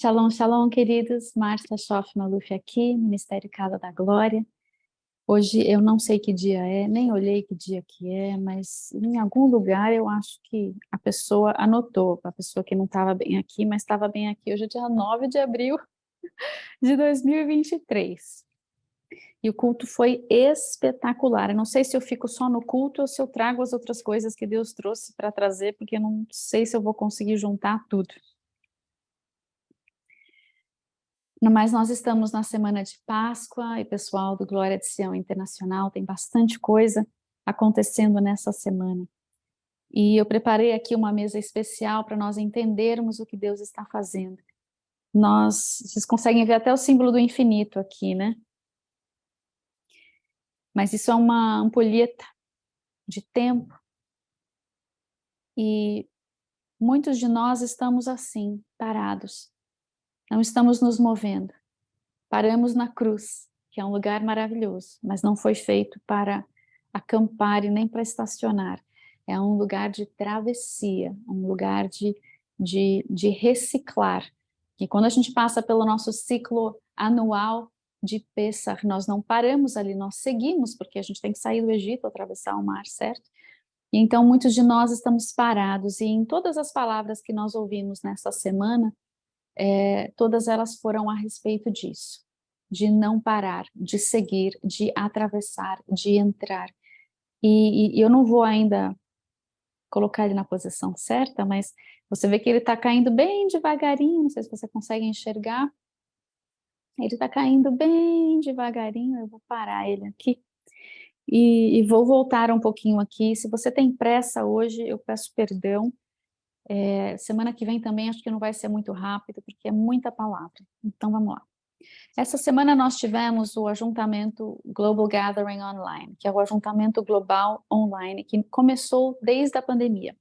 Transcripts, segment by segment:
Shalom, shalom, queridos. Márcia Schoff Maluf aqui, Ministério Casa da Glória. Hoje eu não sei que dia é, nem olhei que dia que é, mas em algum lugar eu acho que a pessoa anotou, a pessoa que não estava bem aqui, mas estava bem aqui. Hoje é dia 9 de abril de 2023. E o culto foi espetacular. Eu não sei se eu fico só no culto ou se eu trago as outras coisas que Deus trouxe para trazer, porque eu não sei se eu vou conseguir juntar tudo. Mas nós estamos na semana de Páscoa e pessoal do Glória de Sião Internacional tem bastante coisa acontecendo nessa semana. E eu preparei aqui uma mesa especial para nós entendermos o que Deus está fazendo. Vocês conseguem ver até o símbolo do infinito aqui, né? Mas isso é uma ampulheta de tempo. E muitos de nós estamos assim, parados. Não estamos nos movendo. Paramos na cruz, que é um lugar maravilhoso, mas não foi feito para acampar e nem para estacionar. É um lugar de travessia, um lugar de reciclar. E quando a gente passa pelo nosso ciclo anual de Pêssar, nós não paramos ali, nós seguimos, porque a gente tem que sair do Egito, atravessar o mar, certo? E então muitos de nós estamos parados, e em todas as palavras que nós ouvimos nessa semana, todas elas foram a respeito disso, de não parar, de seguir, de atravessar, de entrar. E eu não vou ainda colocar ele na posição certa, mas você vê que ele está caindo bem devagarinho, não sei se você consegue enxergar. Ele está caindo bem devagarinho, eu vou parar ele aqui. E vou voltar um pouquinho aqui. Se você tem pressa hoje, eu peço perdão. Semana que vem também acho que não vai ser muito rápido, porque é muita palavra. Então vamos lá. Essa semana nós tivemos o ajuntamento Global Gathering Online, que é o ajuntamento global online, que começou desde a pandemia,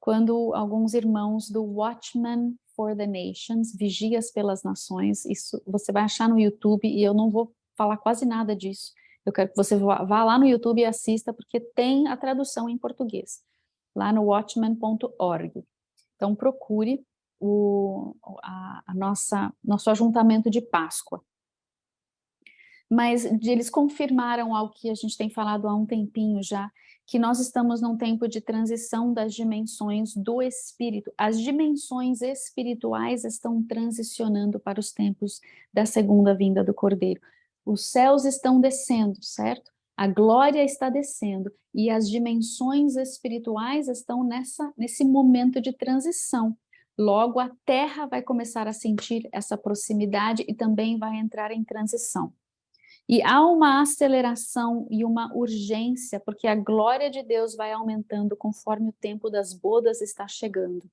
quando alguns irmãos do Watchmen for the Nations, Vigias pelas Nações, isso você vai achar no YouTube, e eu não vou falar quase nada disso. Eu quero que você vá lá no YouTube e assista, porque tem a tradução em português, lá no watchmen.org. Então procure nosso ajuntamento de Páscoa. Mas eles confirmaram algo que a gente tem falado há um tempinho já, que nós estamos num tempo de transição das dimensões do Espírito. As dimensões espirituais estão transicionando para os tempos da segunda vinda do Cordeiro. Os céus estão descendo, certo? A glória está descendo e as dimensões espirituais estão nesse momento de transição. Logo, a terra vai começar a sentir essa proximidade e também vai entrar em transição. E há uma aceleração e uma urgência, porque a glória de Deus vai aumentando conforme o tempo das bodas está chegando.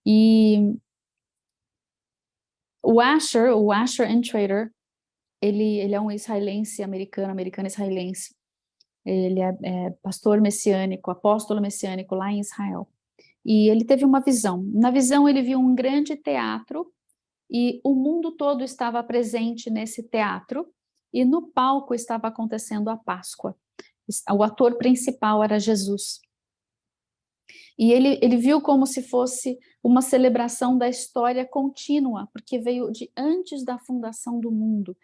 E o Asher Intrater, ele é um israelense, americano-israelense. Ele é pastor messiânico, apóstolo messiânico lá em Israel. E ele teve uma visão. Na visão ele viu um grande teatro e o mundo todo estava presente nesse teatro e no palco estava acontecendo a Páscoa. O ator principal era Jesus. E ele viu como se fosse uma celebração da história contínua, porque veio de antes da fundação do mundo.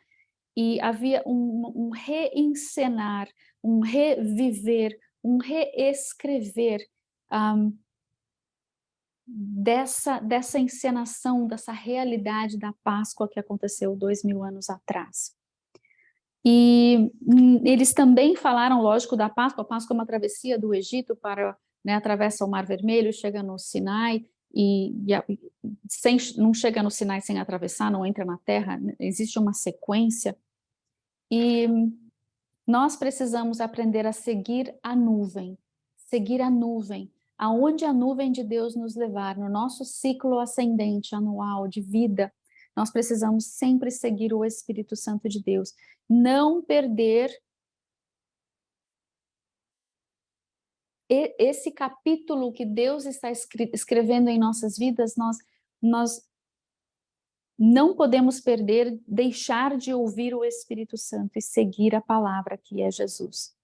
E havia um reencenar, um reviver, um reescrever dessa encenação, dessa realidade da Páscoa que aconteceu 2000 anos atrás. E eles também falaram, lógico, da Páscoa. A Páscoa é uma travessia do Egito para, atravessa o Mar Vermelho, chega no Sinai, não chega no Sinai sem atravessar, não entra na terra, existe uma sequência. E nós precisamos aprender a seguir a nuvem, aonde a nuvem de Deus nos levar, no nosso ciclo ascendente anual de vida, nós precisamos sempre seguir o Espírito Santo de Deus, não perder esse capítulo que Deus está escrevendo em nossas vidas. Nós não podemos perder, deixar de ouvir o Espírito Santo e seguir a palavra que é Jesus.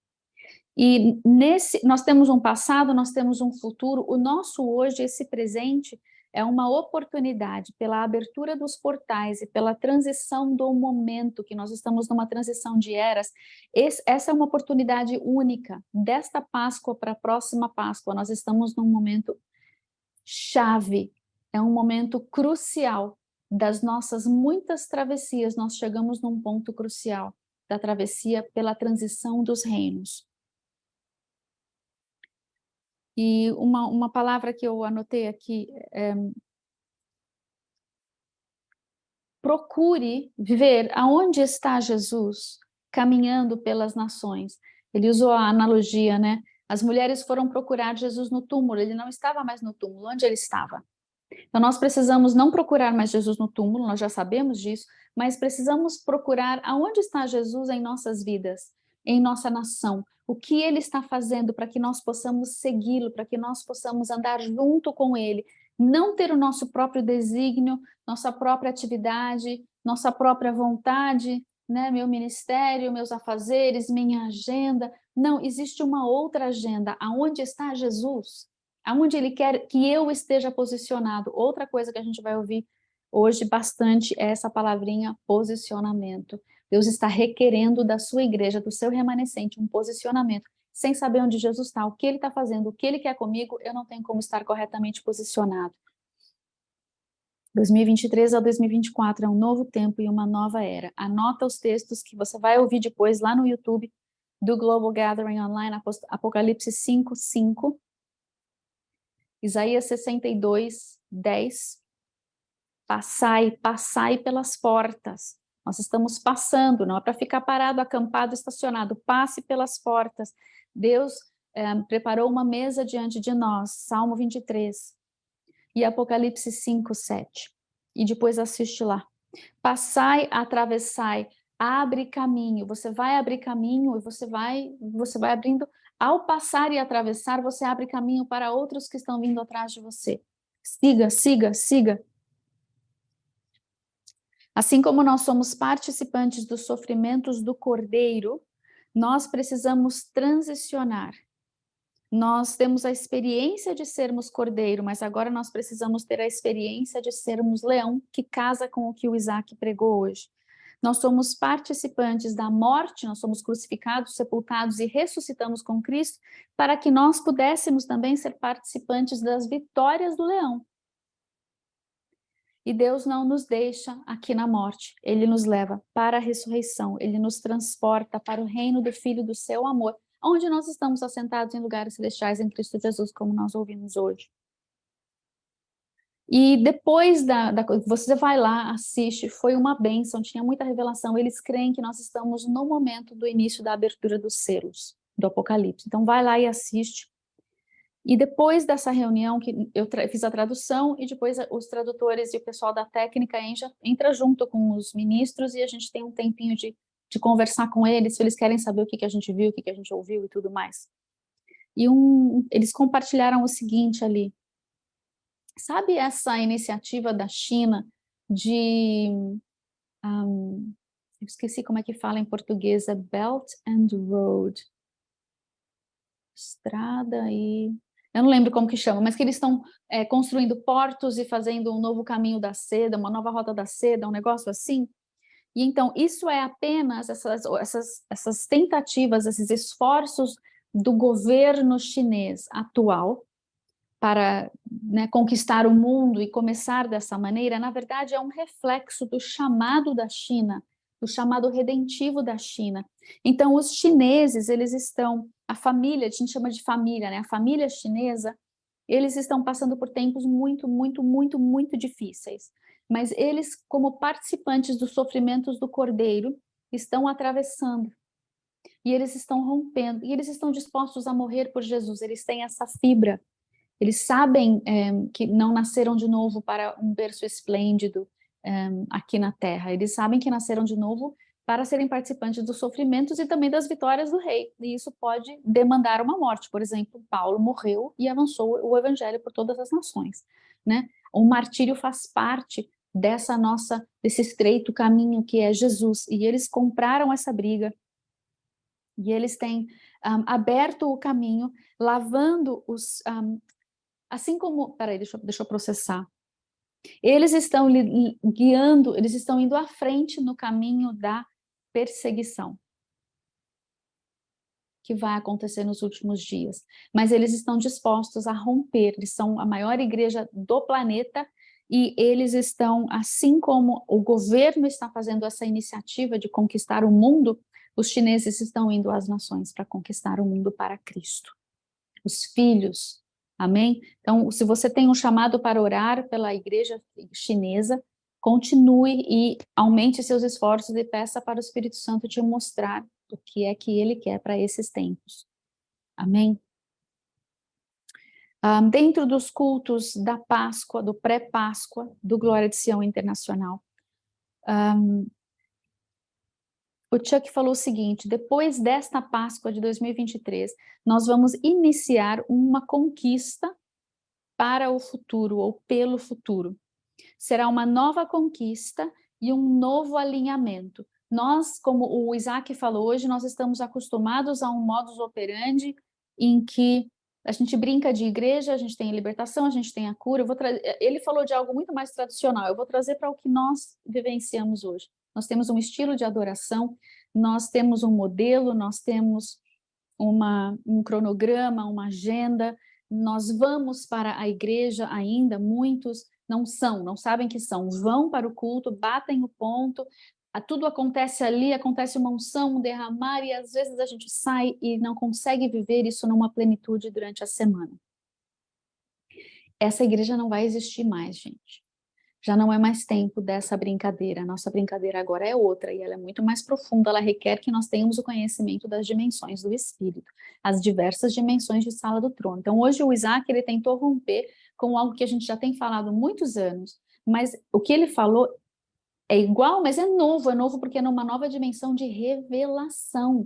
E nós temos um passado, nós temos um futuro, o nosso hoje, esse presente, é uma oportunidade pela abertura dos portais e pela transição do momento, que nós estamos numa transição de eras. Essa é uma oportunidade única. Desta Páscoa para a próxima Páscoa, nós estamos num momento chave, é um momento crucial das nossas muitas travessias. Nós chegamos num ponto crucial da travessia pela transição dos reinos. E uma palavra que eu anotei aqui é: procure ver aonde está Jesus caminhando pelas nações. Ele usou a analogia, né? As mulheres foram procurar Jesus no túmulo, ele não estava mais no túmulo. Onde ele estava? Então nós precisamos não procurar mais Jesus no túmulo, nós já sabemos disso, mas precisamos procurar aonde está Jesus em nossas vidas, em nossa nação. O que ele está fazendo para que nós possamos segui-lo, para que nós possamos andar junto com ele, não ter o nosso próprio desígnio, nossa própria atividade, nossa própria vontade, né? Meu ministério, meus afazeres, minha agenda. Não, existe uma outra agenda. Aonde está Jesus? Aonde ele quer que eu esteja posicionado? Outra coisa que a gente vai ouvir hoje bastante é essa palavrinha posicionamento. Deus está requerendo da sua igreja, do seu remanescente, um posicionamento. Sem saber onde Jesus está, o que ele está fazendo, o que ele quer comigo, eu não tenho como estar corretamente posicionado. 2023 ao 2024 é um novo tempo e uma nova era. Anota os textos que você vai ouvir depois lá no YouTube do Global Gathering Online, Apocalipse 5:5. Isaías 62, 10. Passai pelas portas. Nós estamos passando, não é para ficar parado, acampado, estacionado. Passe pelas portas. Deus preparou uma mesa diante de nós. Salmo 23. E Apocalipse 5, 7. E depois assiste lá. Passai, atravessai, abre caminho. Você vai abrir caminho e você vai abrindo. Ao passar e atravessar, você abre caminho para outros que estão vindo atrás de você. Siga, siga, siga. Assim como nós somos participantes dos sofrimentos do Cordeiro, nós precisamos transicionar. Nós temos a experiência de sermos cordeiro, mas agora nós precisamos ter a experiência de sermos leão, que casa com o que o Isaac pregou hoje. Nós somos participantes da morte, nós somos crucificados, sepultados e ressuscitamos com Cristo, para que nós pudéssemos também ser participantes das vitórias do leão. E Deus não nos deixa aqui na morte, Ele nos leva para a ressurreição, Ele nos transporta para o reino do Filho do seu amor, onde nós estamos assentados em lugares celestiais em Cristo Jesus, como nós ouvimos hoje. E depois você vai lá, assiste, foi uma bênção, tinha muita revelação. Eles creem que nós estamos no momento do início da abertura dos selos, do Apocalipse. Então vai lá e assiste. E depois dessa reunião, que eu fiz a tradução, e depois os tradutores e o pessoal da técnica entra junto com os ministros, e a gente tem um tempinho de conversar com eles, se eles querem saber o que a gente viu, o que a gente ouviu e tudo mais. E eles compartilharam o seguinte ali. Sabe essa iniciativa da China de... eu esqueci como é que fala em português, é Belt and Road. Estrada e... Eu não lembro como que chama, mas que eles estão construindo portos e fazendo um novo caminho da seda, uma nova rota da seda, um negócio assim. E então, isso é apenas essas tentativas, esses esforços do governo chinês atual para, né, conquistar o mundo e começar dessa maneira, na verdade é um reflexo do chamado da China, do chamado redentivo da China. Então, os chineses, eles estão, a família, a gente chama de família, né? A família chinesa, eles estão passando por tempos muito, muito, muito, muito difíceis. Mas eles, como participantes dos sofrimentos do Cordeiro, estão atravessando. E eles estão rompendo. E eles estão dispostos a morrer por Jesus. Eles têm essa fibra. Eles sabem que não nasceram de novo para um berço esplêndido aqui na Terra. Eles sabem que nasceram de novo para serem participantes dos sofrimentos e também das vitórias do rei. E isso pode demandar uma morte. Por exemplo, Paulo morreu e avançou o evangelho por todas as nações, né? O martírio faz parte desse estreito caminho que é Jesus. E eles compraram essa briga. E eles têm aberto o caminho, lavando os... assim como... Peraí, deixa eu processar. Eles estão guiando, eles estão indo à frente no caminho da perseguição que vai acontecer nos últimos dias. Mas eles estão dispostos a romper, eles são a maior igreja do planeta e eles estão, assim como o governo está fazendo essa iniciativa de conquistar o mundo, os chineses estão indo às nações para conquistar o mundo para Cristo. Os filhos, amém? Então, se você tem um chamado para orar pela igreja chinesa, continue e aumente seus esforços e peça para o Espírito Santo te mostrar o que é que ele quer para esses tempos. Amém? Dentro dos cultos da Páscoa, do pré-Páscoa, do Glória de Sião Internacional, o Chuck falou o seguinte: depois desta Páscoa de 2023, nós vamos iniciar uma conquista para o futuro ou pelo futuro. Será uma nova conquista e um novo alinhamento. Nós, como o Isaac falou hoje, nós estamos acostumados a um modus operandi em que a gente brinca de igreja, a gente tem a libertação, a gente tem a cura. Ele falou de algo muito mais tradicional, eu vou trazer para o que nós vivenciamos hoje. Nós temos um estilo de adoração, nós temos um modelo, nós temos um cronograma, uma agenda, nós vamos para a igreja ainda, muitos não sabem que são, vão para o culto, batem o ponto, tudo acontece ali, acontece uma unção, um derramar, e às vezes a gente sai e não consegue viver isso numa plenitude durante a semana. Essa igreja não vai existir mais, gente. Já não é mais tempo dessa brincadeira, a nossa brincadeira agora é outra, e ela é muito mais profunda, ela requer que nós tenhamos o conhecimento das dimensões do Espírito, as diversas dimensões de sala do trono. Então hoje o Isaac, ele tentou romper com algo que a gente já tem falado há muitos anos, mas o que ele falou é igual, mas é novo porque é numa nova dimensão de revelação.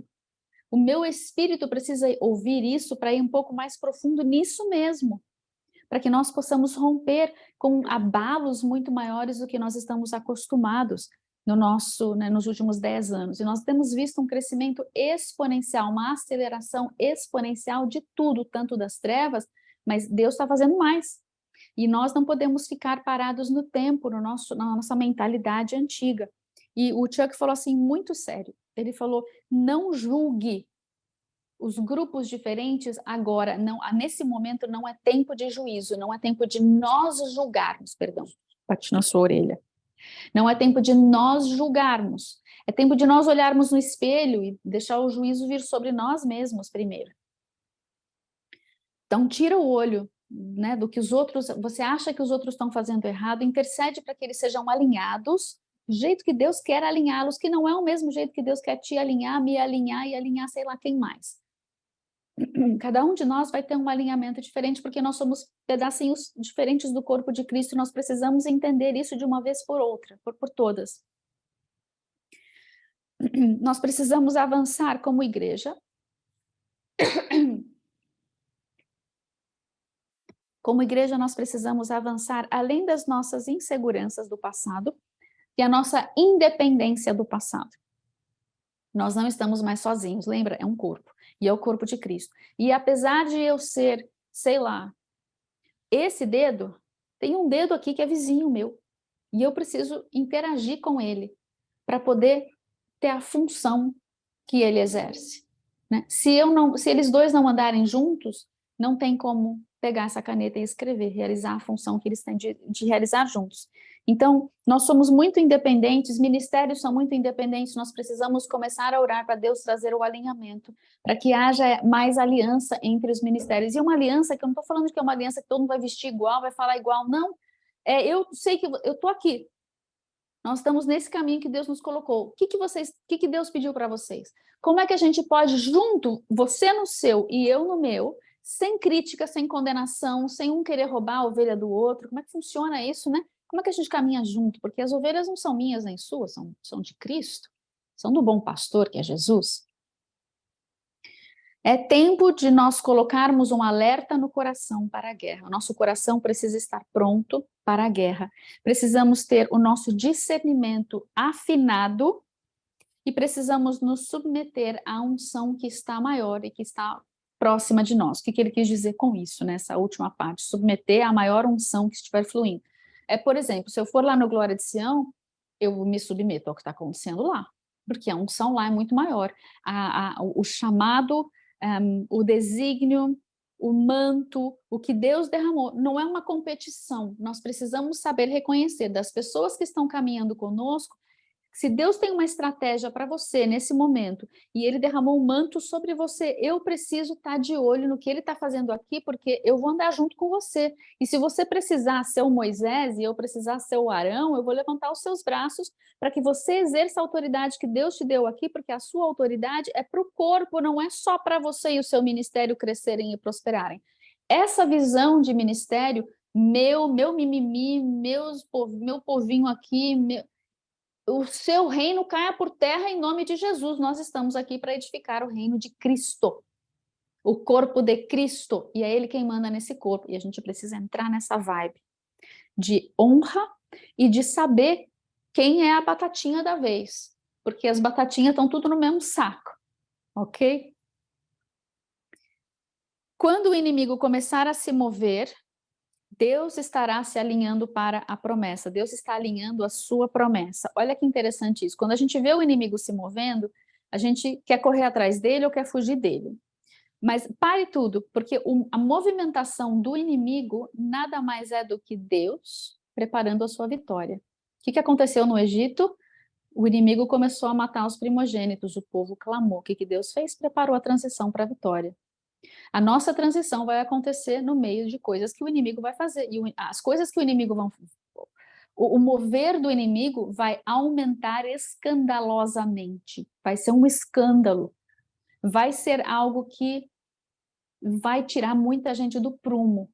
O meu espírito precisa ouvir isso para ir um pouco mais profundo nisso mesmo, para que nós possamos romper com abalos muito maiores do que nós estamos acostumados nos últimos 10 anos. E nós temos visto um crescimento exponencial, uma aceleração exponencial de tudo, tanto das trevas, mas Deus está fazendo mais. E nós não podemos ficar parados no tempo, na nossa mentalidade antiga. E o Chuck falou assim, muito sério, ele falou, não julgue os grupos diferentes agora, nesse momento não é tempo de juízo, não é tempo de nós julgarmos, perdão, bati na sua orelha, não é tempo de nós julgarmos, é tempo de nós olharmos no espelho e deixar o juízo vir sobre nós mesmos primeiro. Então tira o olho, né, do que os outros, você acha que os outros estão fazendo errado, intercede para que eles sejam alinhados, do jeito que Deus quer alinhá-los, que não é o mesmo jeito que Deus quer te alinhar, me alinhar e alinhar sei lá quem mais. Cada um de nós vai ter um alinhamento diferente, porque nós somos pedacinhos diferentes do corpo de Cristo, e nós precisamos entender isso de uma vez por outra, por todas. Nós precisamos avançar como igreja. Como igreja, nós precisamos avançar além das nossas inseguranças do passado e a nossa independência do passado. Nós não estamos mais sozinhos, lembra? É um corpo, e é o corpo de Cristo. E apesar de eu ser, sei lá, esse dedo, tem um dedo aqui que é vizinho meu, e eu preciso interagir com ele para poder ter a função que ele exerce, né? Se eles dois não andarem juntos, não tem como pegar essa caneta e escrever, realizar a função que eles têm de realizar juntos. Então, nós somos muito independentes, ministérios são muito independentes, nós precisamos começar a orar para Deus trazer o alinhamento, para que haja mais aliança entre os ministérios. E uma aliança que eu não estou falando que é uma aliança que todo mundo vai vestir igual, vai falar igual, não. Eu sei que eu estou aqui. Nós estamos nesse caminho que Deus nos colocou. O que Deus pediu para vocês? Como é que a gente pode, junto, você no seu e eu no meu, sem crítica, sem condenação, sem um querer roubar a ovelha do outro? Como é que funciona isso, né? Como é que a gente caminha junto? Porque as ovelhas não são minhas nem suas, são de Cristo, são do bom pastor, que é Jesus. É tempo de nós colocarmos um alerta no coração para a guerra. O nosso coração precisa estar pronto para a guerra. Precisamos ter o nosso discernimento afinado e precisamos nos submeter à unção que está maior e que está próxima de nós. O que ele quis dizer com isso, nessa última parte? Submeter à maior unção que estiver fluindo. por exemplo, se eu for lá no Glória de Sião, eu me submeto ao que está acontecendo lá, porque a unção lá é muito maior. O chamado, o desígnio, o manto, o que Deus derramou, não é uma competição. Nós precisamos saber reconhecer das pessoas que estão caminhando conosco. Se Deus tem uma estratégia para você nesse momento e Ele derramou um manto sobre você, eu preciso estar de olho no que Ele está fazendo aqui, porque eu vou andar junto com você. E se você precisar ser o Moisés e eu precisar ser o Arão, eu vou levantar os seus braços para que você exerça a autoridade que Deus te deu aqui, porque a sua autoridade é para o corpo, não é só para você e o seu ministério crescerem e prosperarem. Essa visão de ministério, meu mimimi, meu povinho aqui, o seu reino caia por terra em nome de Jesus. Nós estamos aqui para edificar o reino de Cristo, o corpo de Cristo, e é Ele quem manda nesse corpo, e a gente precisa entrar nessa vibe de honra e de saber quem é a batatinha da vez, porque as batatinhas estão tudo no mesmo saco, ok? Quando o inimigo começar a se mover, Deus estará se alinhando para a promessa. Deus está alinhando a sua promessa. Olha que interessante isso. Quando a gente vê o inimigo se movendo, a gente quer correr atrás dele ou quer fugir dele. Mas pare tudo, porque a movimentação do inimigo nada mais é do que Deus preparando a sua vitória. O que aconteceu no Egito? O inimigo começou a matar os primogênitos, o povo clamou. O que Deus fez? Preparou a transição para a vitória. A nossa transição vai acontecer no meio de coisas que o inimigo vai fazer. E as coisas que o inimigo vão... O mover do inimigo vai aumentar escandalosamente. Vai ser um escândalo. Vai ser algo que vai tirar muita gente do prumo.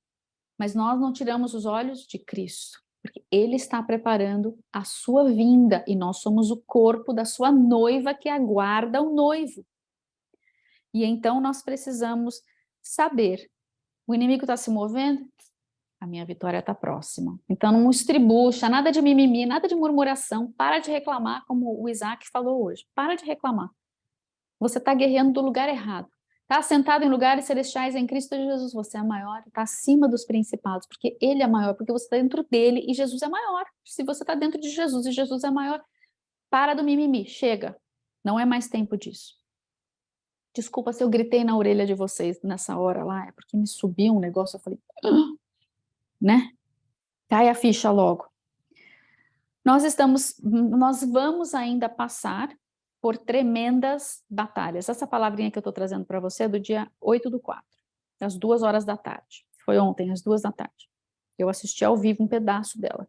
Mas nós não tiramos os olhos de Cristo. Porque Ele está preparando a sua vinda. E nós somos o corpo da sua noiva que aguarda o noivo. E então nós precisamos saber, o inimigo está se movendo, a minha vitória está próxima. Então não estribucha, nada de mimimi, nada de murmuração, para de reclamar, como o Isaac falou hoje, para de reclamar. Você está guerreando do lugar errado. Está sentado em lugares celestiais em Cristo Jesus, você é maior, está acima dos principados, porque Ele é maior, porque você está dentro dele e Jesus é maior. Se você está dentro de Jesus e Jesus é maior, para do mimimi, chega. Não é mais tempo disso. Desculpa se eu gritei na orelha de vocês nessa hora lá, é porque me subiu um negócio, eu falei, né? Cai a ficha logo. Nós vamos ainda passar por tremendas batalhas. Essa palavrinha que eu estou trazendo para você é do dia 8/4, às 2 horas da tarde. Foi ontem, às 2 da tarde. Eu assisti ao vivo um pedaço dela.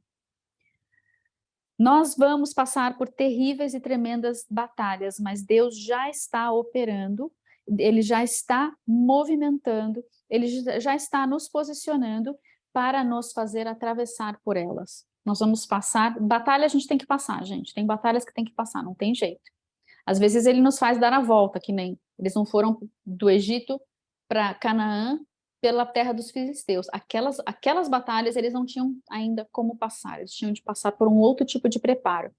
Nós vamos passar por terríveis e tremendas batalhas, mas Deus já está operando, Ele já está movimentando, Ele já está nos posicionando para nos fazer atravessar por elas. Nós vamos passar, batalha a gente tem que passar, gente, tem batalhas que tem que passar, não tem jeito. Às vezes Ele nos faz dar a volta, que nem eles não foram do Egito para Canaã, pela terra dos filisteus. Aquelas batalhas eles não tinham ainda como passar, eles tinham de passar por um outro tipo de preparo.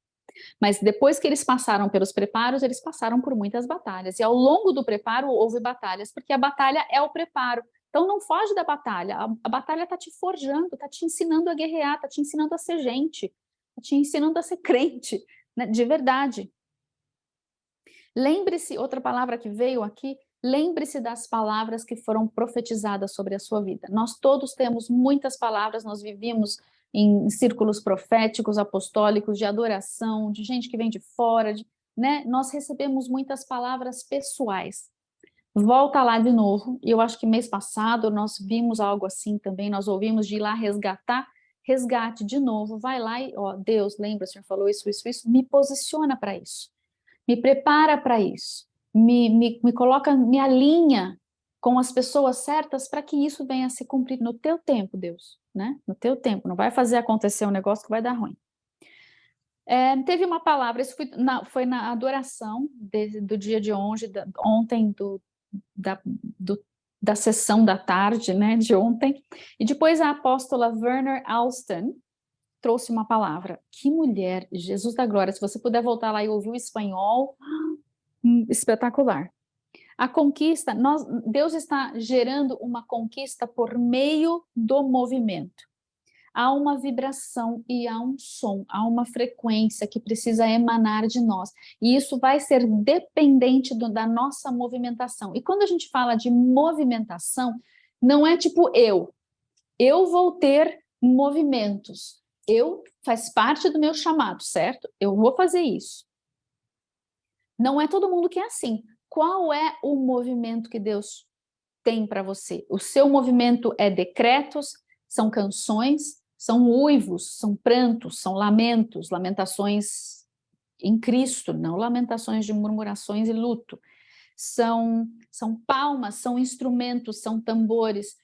Mas depois que eles passaram pelos preparos, eles passaram por muitas batalhas. E ao longo do preparo houve batalhas, porque a batalha é o preparo. Então não foge da batalha. A batalha está te forjando, está te ensinando a guerrear, está te ensinando a ser gente, está te ensinando a ser crente, né? De verdade. Lembre-se, outra palavra que veio aqui, lembre-se das palavras que foram profetizadas sobre a sua vida. Nós todos temos muitas palavras, nós vivíamos em círculos proféticos, apostólicos, de adoração, de gente que vem de fora, né? Nós recebemos muitas palavras pessoais. Volta lá de novo, e eu acho que mês passado nós vimos algo assim também, nós ouvimos de ir lá resgatar, resgate de novo, vai lá e, ó, Deus, lembra, o Senhor falou isso, me posiciona para isso. Me prepara para isso, me coloca, me alinha com as pessoas certas para que isso venha a se cumprir no teu tempo, Deus, né? No teu tempo, não vai fazer acontecer um negócio que vai dar ruim. Teve uma palavra, isso foi na adoração do dia de ontem, da sessão da tarde, né, de ontem, e depois a apóstola Werner Alston trouxe uma palavra. Que mulher, Jesus da glória, se você puder voltar lá e ouvir o espanhol, espetacular. A conquista, Deus está gerando uma conquista por meio do movimento. há uma vibração e há um som, há uma frequência que precisa emanar de nós. E isso vai ser dependente da nossa movimentação. E quando a gente fala de movimentação, não é tipo eu vou ter movimentos. Faz parte do meu chamado, certo? Eu vou fazer isso. Não é todo mundo que é assim. Qual é o movimento que Deus tem para você? O seu movimento é decretos, são canções, são uivos, são prantos, são lamentos, lamentações em Cristo, não lamentações de murmurações e luto. São palmas, são instrumentos, são tambores,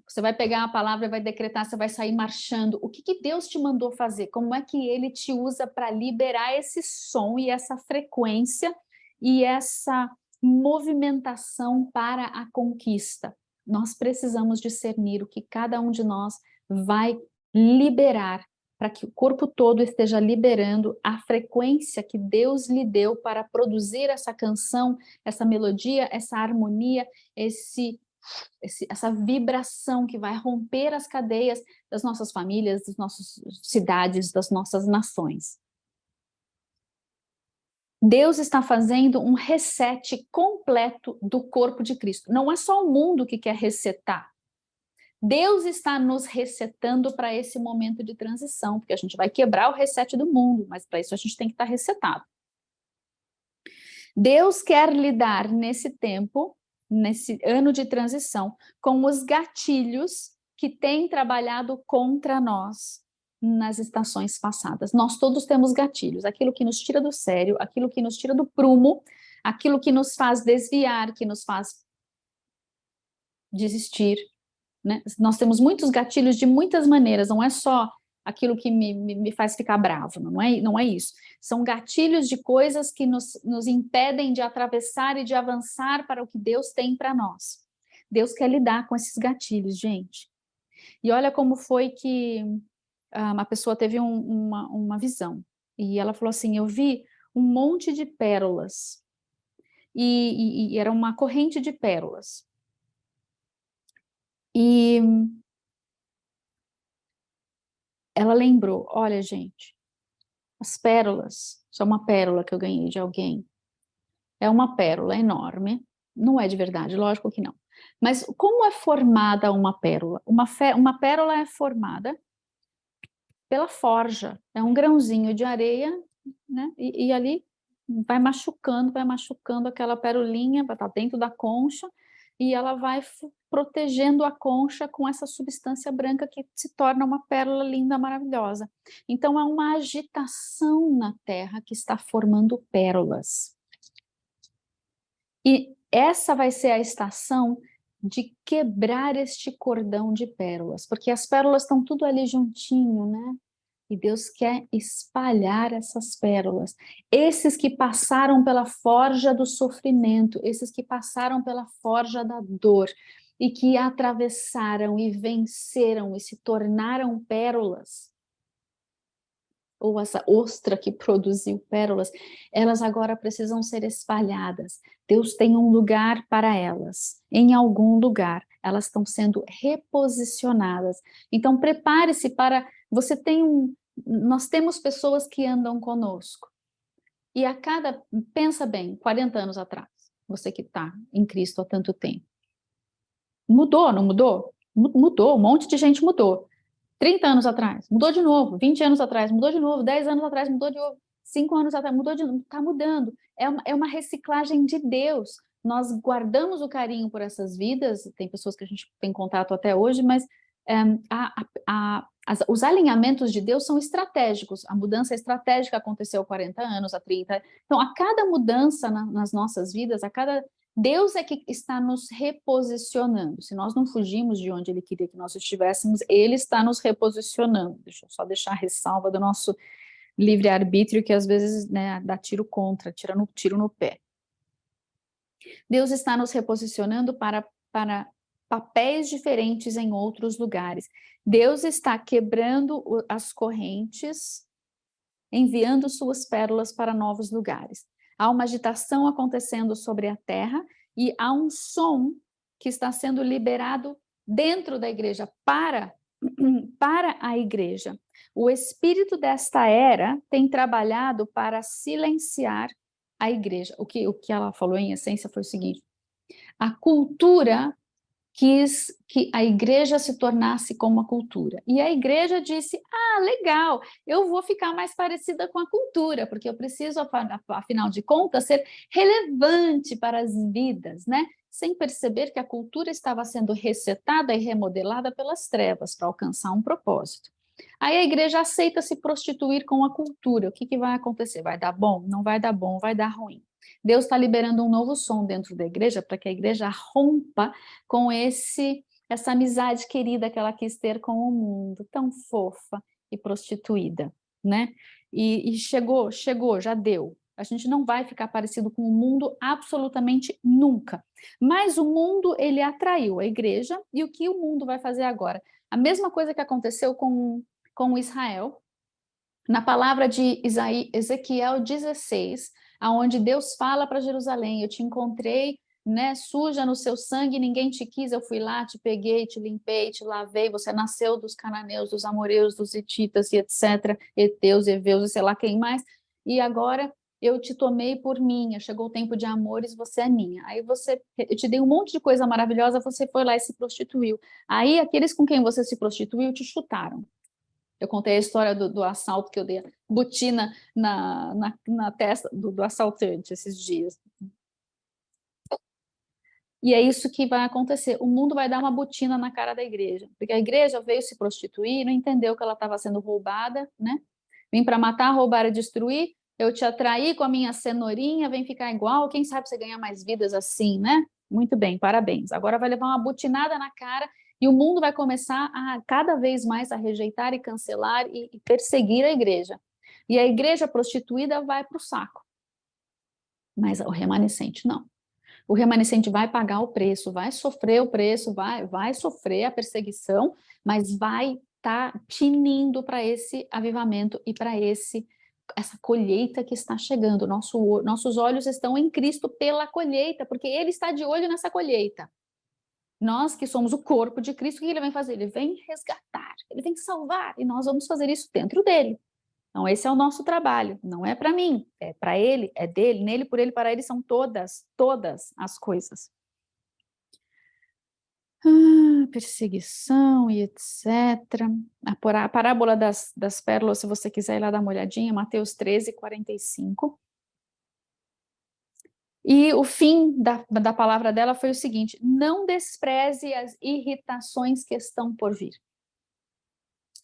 você vai pegar a palavra e vai decretar, você vai sair marchando. O que Deus te mandou fazer? Como é que Ele te usa para liberar esse som e essa frequência e essa movimentação para a conquista? Nós precisamos discernir o que cada um de nós vai liberar para que o corpo todo esteja liberando a frequência que Deus lhe deu para produzir essa canção, essa melodia, essa harmonia, essa vibração que vai romper as cadeias das nossas famílias, das nossas cidades, das nossas nações. Deus está fazendo um reset completo do corpo de Cristo. Não é só o mundo que quer resetar. Deus está nos resetando para esse momento de transição, porque a gente vai quebrar o reset do mundo, mas para isso a gente tem que estar resetado. Deus quer lidar nesse tempo, nesse ano de transição, com os gatilhos que têm trabalhado contra nós nas estações passadas. Nós todos temos gatilhos, aquilo que nos tira do sério, aquilo que nos tira do prumo, aquilo que nos faz desviar, que nos faz desistir, né? Nós temos muitos gatilhos de muitas maneiras, não é só aquilo que me faz ficar bravo, não é isso. São gatilhos de coisas que nos impedem de atravessar e de avançar para o que Deus tem para nós. Deus quer lidar com esses gatilhos, gente. E olha como foi que uma pessoa teve uma visão, e ela falou assim, eu vi um monte de pérolas, e era uma corrente de pérolas. E ela lembrou, olha gente, as pérolas, isso é uma pérola que eu ganhei de alguém, é uma pérola enorme, não é de verdade, lógico que não. Mas como é formada uma pérola? Uma pérola é formada pela forja, é um grãozinho de areia, né? E ali vai machucando aquela pérolinha, vai estar dentro da concha, e ela vai protegendo a concha com essa substância branca que se torna uma pérola linda, maravilhosa. Então, há uma agitação na terra que está formando pérolas. E essa vai ser a estação de quebrar este cordão de pérolas, porque as pérolas estão tudo ali juntinho, né? E Deus quer espalhar essas pérolas. Esses que passaram pela forja do sofrimento, esses que passaram pela forja da dor, e que atravessaram e venceram e se tornaram pérolas, ou essa ostra que produziu pérolas, elas agora precisam ser espalhadas. Deus tem um lugar para elas, em algum lugar. Elas estão sendo reposicionadas. Então, prepare-se para... Nós temos pessoas que andam conosco. E pensa bem, 40 anos atrás, você que está em Cristo há tanto tempo. Mudou, não mudou? Mudou, um monte de gente mudou. 30 anos atrás, mudou de novo. 20 anos atrás, mudou de novo. 10 anos atrás, mudou de novo. 5 anos atrás, mudou de novo. Está mudando. É uma reciclagem de Deus. Nós guardamos o carinho por essas vidas, tem pessoas que a gente tem contato até hoje, mas os alinhamentos de Deus são estratégicos. A mudança estratégica aconteceu há 40 anos, há 30. Então, a cada mudança nas nossas vidas, Deus é que está nos reposicionando. Se nós não fugimos de onde Ele queria que nós estivéssemos, Ele está nos reposicionando. Deixa eu só deixar a ressalva do nosso livre-arbítrio, que às vezes, né, dá tiro no pé. Deus está nos reposicionando para papéis diferentes em outros lugares. Deus está quebrando as correntes, enviando suas pérolas para novos lugares. Há uma agitação acontecendo sobre a terra e há um som que está sendo liberado dentro da igreja para para a igreja. O espírito desta era tem trabalhado para silenciar a igreja. O que ela falou em essência foi o seguinte: a cultura quis que a igreja se tornasse como a cultura. E a igreja disse: ah, legal, eu vou ficar mais parecida com a cultura, porque eu preciso, afinal de contas, ser relevante para as vidas, né? Sem perceber que a cultura estava sendo resetada e remodelada pelas trevas para alcançar um propósito. Aí a igreja aceita se prostituir com a cultura. O que vai acontecer? Vai dar bom? Não vai dar bom, vai dar ruim. Deus está liberando um novo som dentro da igreja para que a igreja rompa com essa amizade querida que ela quis ter com o mundo, tão fofa e prostituída, né? E chegou, já deu. A gente não vai ficar parecido com o mundo absolutamente nunca. Mas o mundo, ele atraiu a igreja, e o que o mundo vai fazer agora? A mesma coisa que aconteceu com Israel, na palavra de Ezequiel 16, aonde Deus fala para Jerusalém: eu te encontrei, né, suja no seu sangue, ninguém te quis, eu fui lá, te peguei, te limpei, te lavei, você nasceu dos cananeus, dos amoreus, dos hititas e etc, heteus, heveus e sei lá quem mais, e agora eu te tomei por minha, chegou o tempo de amores, você é minha. Aí eu te dei um monte de coisa maravilhosa, você foi lá e se prostituiu. Aí aqueles com quem você se prostituiu te chutaram. Eu contei a história do assalto que eu dei a botina na testa do assaltante esses dias. E é isso que vai acontecer. O mundo vai dar uma botina na cara da igreja, porque a igreja veio se prostituir, não entendeu que ela estava sendo roubada, né? Vim para matar, roubar e destruir. Eu te atraí com a minha cenourinha, vem ficar igual. Quem sabe você ganha mais vidas assim, né? Muito bem, parabéns. Agora vai levar uma butinada na cara e o mundo vai começar a cada vez mais a rejeitar e cancelar e perseguir a igreja. E a igreja prostituída vai para o saco. Mas o remanescente não. O remanescente vai pagar o preço, vai sofrer o preço, vai sofrer a perseguição, mas vai estar tinindo para esse avivamento e para essa colheita que está chegando. Nossos olhos estão em Cristo pela colheita, porque Ele está de olho nessa colheita. Nós que somos o corpo de Cristo, o que Ele vem fazer? Ele vem resgatar, Ele vem salvar, e nós vamos fazer isso dentro dEle. Então, esse é o nosso trabalho, não é para mim, é para ele, é dele, nele, por ele, para ele são todas as coisas. Perseguição e etc. A parábola das pérolas, se você quiser ir lá dar uma olhadinha, Mateus 13, 45. E o fim da palavra dela foi o seguinte: não despreze as irritações que estão por vir.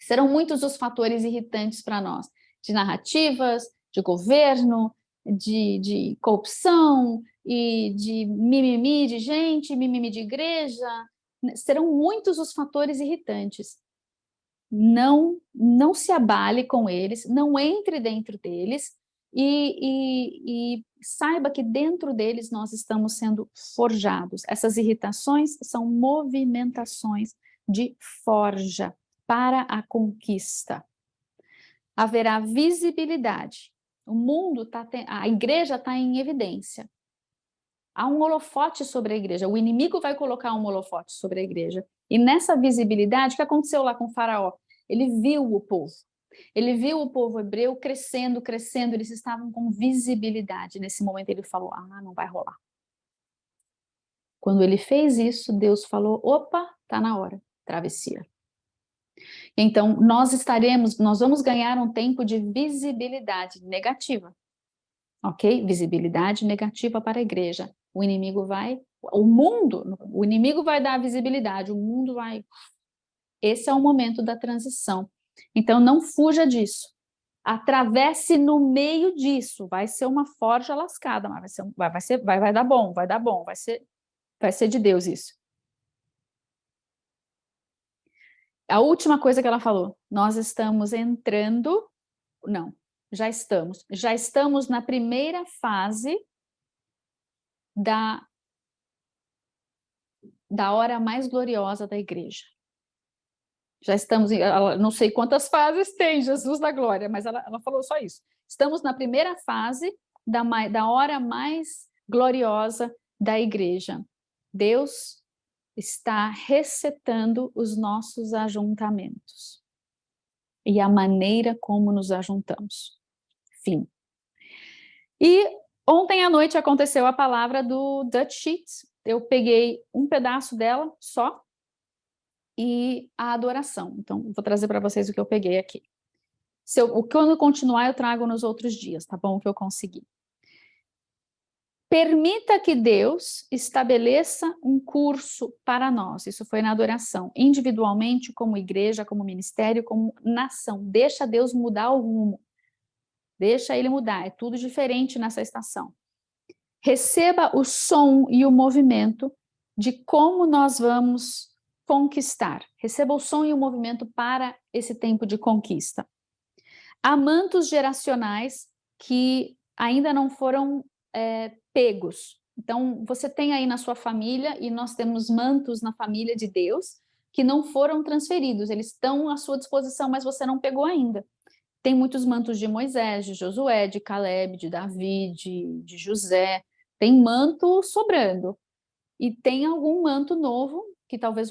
Serão muitos os fatores irritantes para nós, de narrativas, de governo, de corrupção e de mimimi de gente, mimimi de igreja. Serão muitos os fatores irritantes. Não se abale com eles, não entre dentro deles e saiba que dentro deles nós estamos sendo forjados. Essas irritações são movimentações de forja para a conquista. Haverá visibilidade. O mundo a igreja está em evidência. Há um holofote sobre a igreja. O inimigo vai colocar um holofote sobre a igreja. E nessa visibilidade, o que aconteceu lá com o faraó? Ele viu o povo. Ele viu o povo hebreu crescendo, crescendo. Eles estavam com visibilidade. Nesse momento ele falou: ah, não vai rolar. Quando ele fez isso, Deus falou: opa, está na hora, travessia. Então, nós vamos ganhar um tempo de visibilidade negativa, ok? Visibilidade negativa para a igreja. O inimigo o inimigo vai dar visibilidade, o mundo vai... Esse é o momento da transição. Então, não fuja disso. Atravesse no meio disso. Vai ser uma forja lascada, mas vai dar bom, vai ser de Deus isso. A última coisa que ela falou: nós estamos entrando, não, já estamos na primeira fase da hora mais gloriosa da igreja. Já estamos, não sei quantas fases tem Jesus da glória, mas ela falou só isso. Estamos na primeira fase da hora mais gloriosa da igreja. Deus está resetando os nossos ajuntamentos e a maneira como nos ajuntamos. Fim. E ontem à noite aconteceu a palavra do Dutch Sheet. Eu peguei um pedaço dela só e a adoração. Então, vou trazer para vocês o que eu peguei aqui. Quando continuar, eu trago nos outros dias, tá bom? O que eu consegui. Permita que Deus estabeleça um curso para nós. Isso foi na adoração, individualmente, como igreja, como ministério, como nação. Deixa Deus mudar o rumo. Deixa Ele mudar. É tudo diferente nessa estação. Receba o som e o movimento de como nós vamos conquistar. Receba o som e o movimento para esse tempo de conquista. Há mantos geracionais que ainda não foram pegos. Então, você tem aí na sua família, e nós temos mantos na família de Deus, que não foram transferidos, eles estão à sua disposição, mas você não pegou ainda. Tem muitos mantos de Moisés, de Josué, de Caleb, de Davi, de José, tem manto sobrando. E tem algum manto novo, que talvez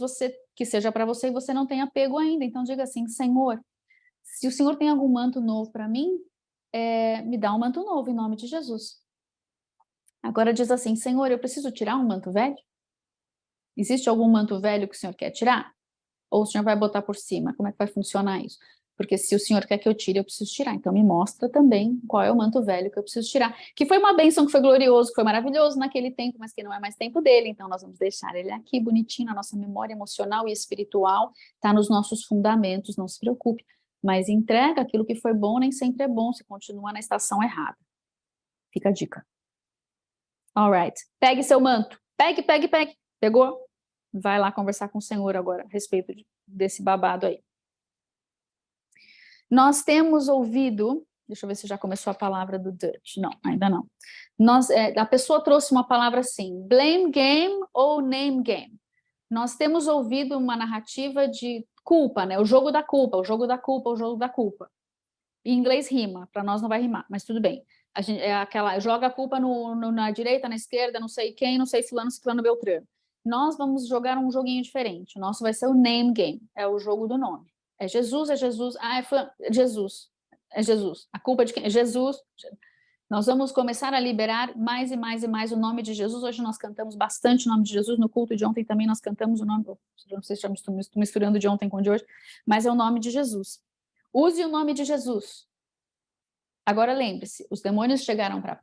que seja para você e você não tenha pego ainda. Então, diga assim, Senhor, se o Senhor tem algum manto novo para mim, me dá um manto novo, em nome de Jesus. Agora diz assim, Senhor, eu preciso tirar um manto velho? Existe algum manto velho que o Senhor quer tirar? Ou o Senhor vai botar por cima? Como é que vai funcionar isso? Porque se o Senhor quer que eu tire, eu preciso tirar. Então me mostra também qual é o manto velho que eu preciso tirar. Que foi uma bênção, que foi glorioso, que foi maravilhoso naquele tempo, mas que não é mais tempo dele. Então nós vamos deixar ele aqui bonitinho na nossa memória emocional e espiritual. Está nos nossos fundamentos, não se preocupe. Mas entrega aquilo que foi bom, nem sempre é bom se continua na estação errada. Fica a dica. Alright. Pegue seu manto. Pegue. Pegou? Vai lá conversar com o Senhor agora a respeito desse babado aí. Nós temos ouvido, deixa eu ver se já começou a palavra do Dutch. Não, ainda não. A pessoa trouxe uma palavra assim, blame game ou name game. Nós temos ouvido uma narrativa de culpa, né? O jogo da culpa, o jogo da culpa, o jogo da culpa. Em inglês rima, para nós não vai rimar, mas tudo bem. A gente, joga a culpa na direita, na esquerda, não sei quem, não sei fulano, ciclano, beltrano. Nós vamos jogar um joguinho diferente. O nosso vai ser o name game, é o jogo do nome. É Jesus, é Jesus. É Jesus. A culpa de quem? É Jesus. Nós vamos começar a liberar mais e mais e mais o nome de Jesus. Hoje nós cantamos bastante o nome de Jesus. No culto de ontem também nós cantamos o nome. Não sei se já estou misturando de ontem com o de hoje, mas é o nome de Jesus. Use o nome de Jesus. Agora lembre-se, os demônios chegaram para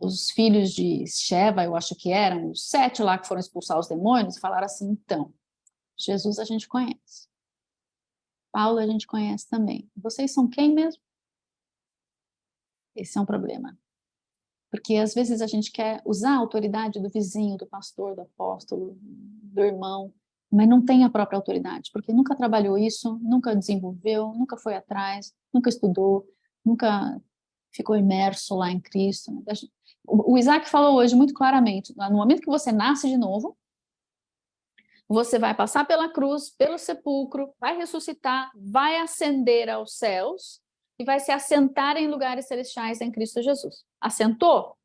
os filhos de Sheva, eu acho que eram, os 7 lá que foram expulsar os demônios, e falaram assim, então, Jesus a gente conhece. Paulo a gente conhece também. Vocês são quem mesmo? Esse é um problema. Porque às vezes a gente quer usar a autoridade do vizinho, do pastor, do apóstolo, do irmão, mas não tem a própria autoridade, porque nunca trabalhou isso, nunca desenvolveu, nunca foi atrás, nunca estudou, nunca ficou imerso lá em Cristo. O Isaac falou hoje muito claramente, no momento que você nasce de novo, você vai passar pela cruz, pelo sepulcro, vai ressuscitar, vai ascender aos céus e vai se assentar em lugares celestiais em Cristo Jesus. Assentou?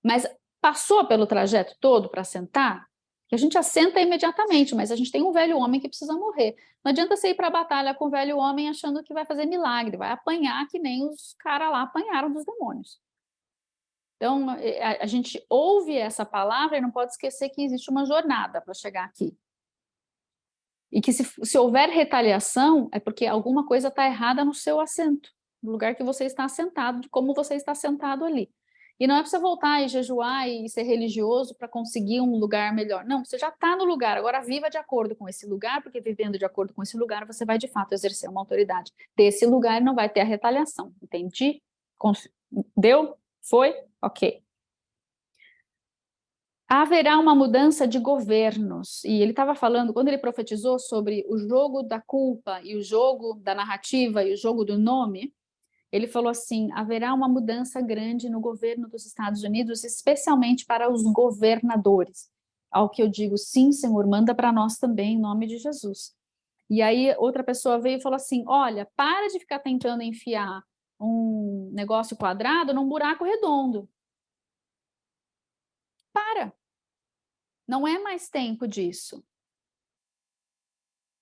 Mas passou pelo trajeto todo para assentar? Que a gente assenta imediatamente, mas a gente tem um velho homem que precisa morrer. Não adianta você ir para a batalha com o velho homem achando que vai fazer milagre, vai apanhar que nem os caras lá apanharam dos demônios. Então, a gente ouve essa palavra e não pode esquecer que existe uma jornada para chegar aqui. E que se houver retaliação, é porque alguma coisa está errada no seu assento, no lugar que você está assentado, de como você está sentado ali. E não é para você voltar e jejuar e ser religioso para conseguir um lugar melhor. Não, você já está no lugar, agora viva de acordo com esse lugar, porque vivendo de acordo com esse lugar, você vai de fato exercer uma autoridade. Desse lugar não vai ter a retaliação, entendi? Deu? Foi? Ok. Haverá uma mudança de governos, e ele estava falando, quando ele profetizou sobre o jogo da culpa e o jogo da narrativa e o jogo do nome, ele falou assim, haverá uma mudança grande no governo dos Estados Unidos, especialmente para os governadores. Ao que eu digo, sim, Senhor, manda para nós também, em nome de Jesus. E aí outra pessoa veio e falou assim, olha, para de ficar tentando enfiar um negócio quadrado num buraco redondo. para. Não é mais tempo disso.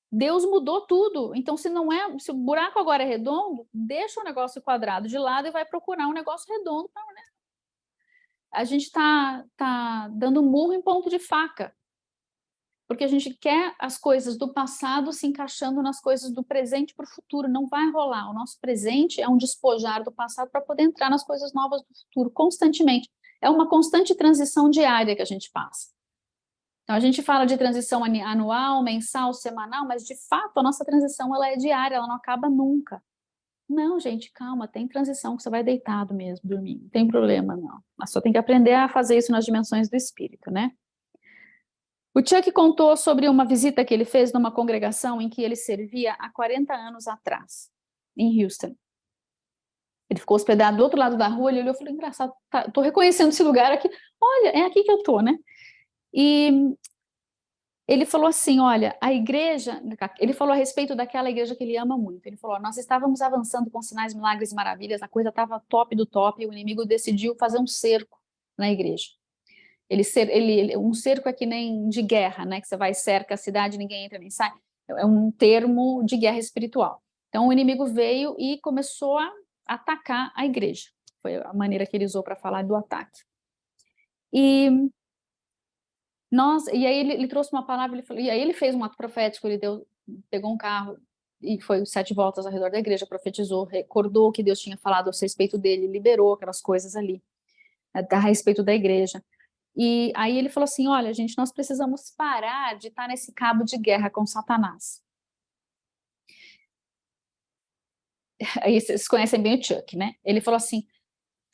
Deus mudou tudo. Então, se o buraco agora é redondo, deixa o negócio quadrado de lado e vai procurar um negócio redondo. Né? A gente está dando murro em ponto de faca. Porque a gente quer as coisas do passado se encaixando nas coisas do presente para o futuro. Não vai rolar. O nosso presente é um despojar do passado para poder entrar nas coisas novas do futuro, constantemente. É uma constante transição diária que a gente passa. Então, a gente fala de transição anual, mensal, semanal, mas, de fato, a nossa transição ela é diária, ela não acaba nunca. Não, gente, calma, tem transição que você vai deitado mesmo, dormir, não tem problema, não. Mas só tem que aprender a fazer isso nas dimensões do espírito, né? O Chuck contou sobre uma visita que ele fez numa congregação em que ele servia há 40 anos atrás, em Houston. Ele ficou hospedado do outro lado da rua, ele olhou e falou, engraçado, tô reconhecendo esse lugar aqui, olha, é aqui que eu tô, né? E ele falou assim, olha, a igreja, ele falou a respeito daquela igreja que ele ama muito, ele falou, nós estávamos avançando com sinais, milagres e maravilhas, a coisa estava top do top, e o inimigo decidiu fazer um cerco na igreja. Um cerco é que nem de guerra, né, que você vai e cerca a cidade, ninguém entra nem sai, é um termo de guerra espiritual. Então o inimigo veio e começou a atacar a igreja, foi a maneira que ele usou para falar do ataque. E aí ele trouxe uma palavra, e aí ele fez um ato profético, pegou um carro e foi 7 voltas ao redor da igreja, profetizou, recordou que Deus tinha falado a respeito dele, liberou aquelas coisas ali, a respeito da igreja. E aí ele falou assim, olha, gente, nós precisamos parar de estar nesse cabo de guerra com Satanás. Aí vocês conhecem bem o Chuck, né? Ele falou assim,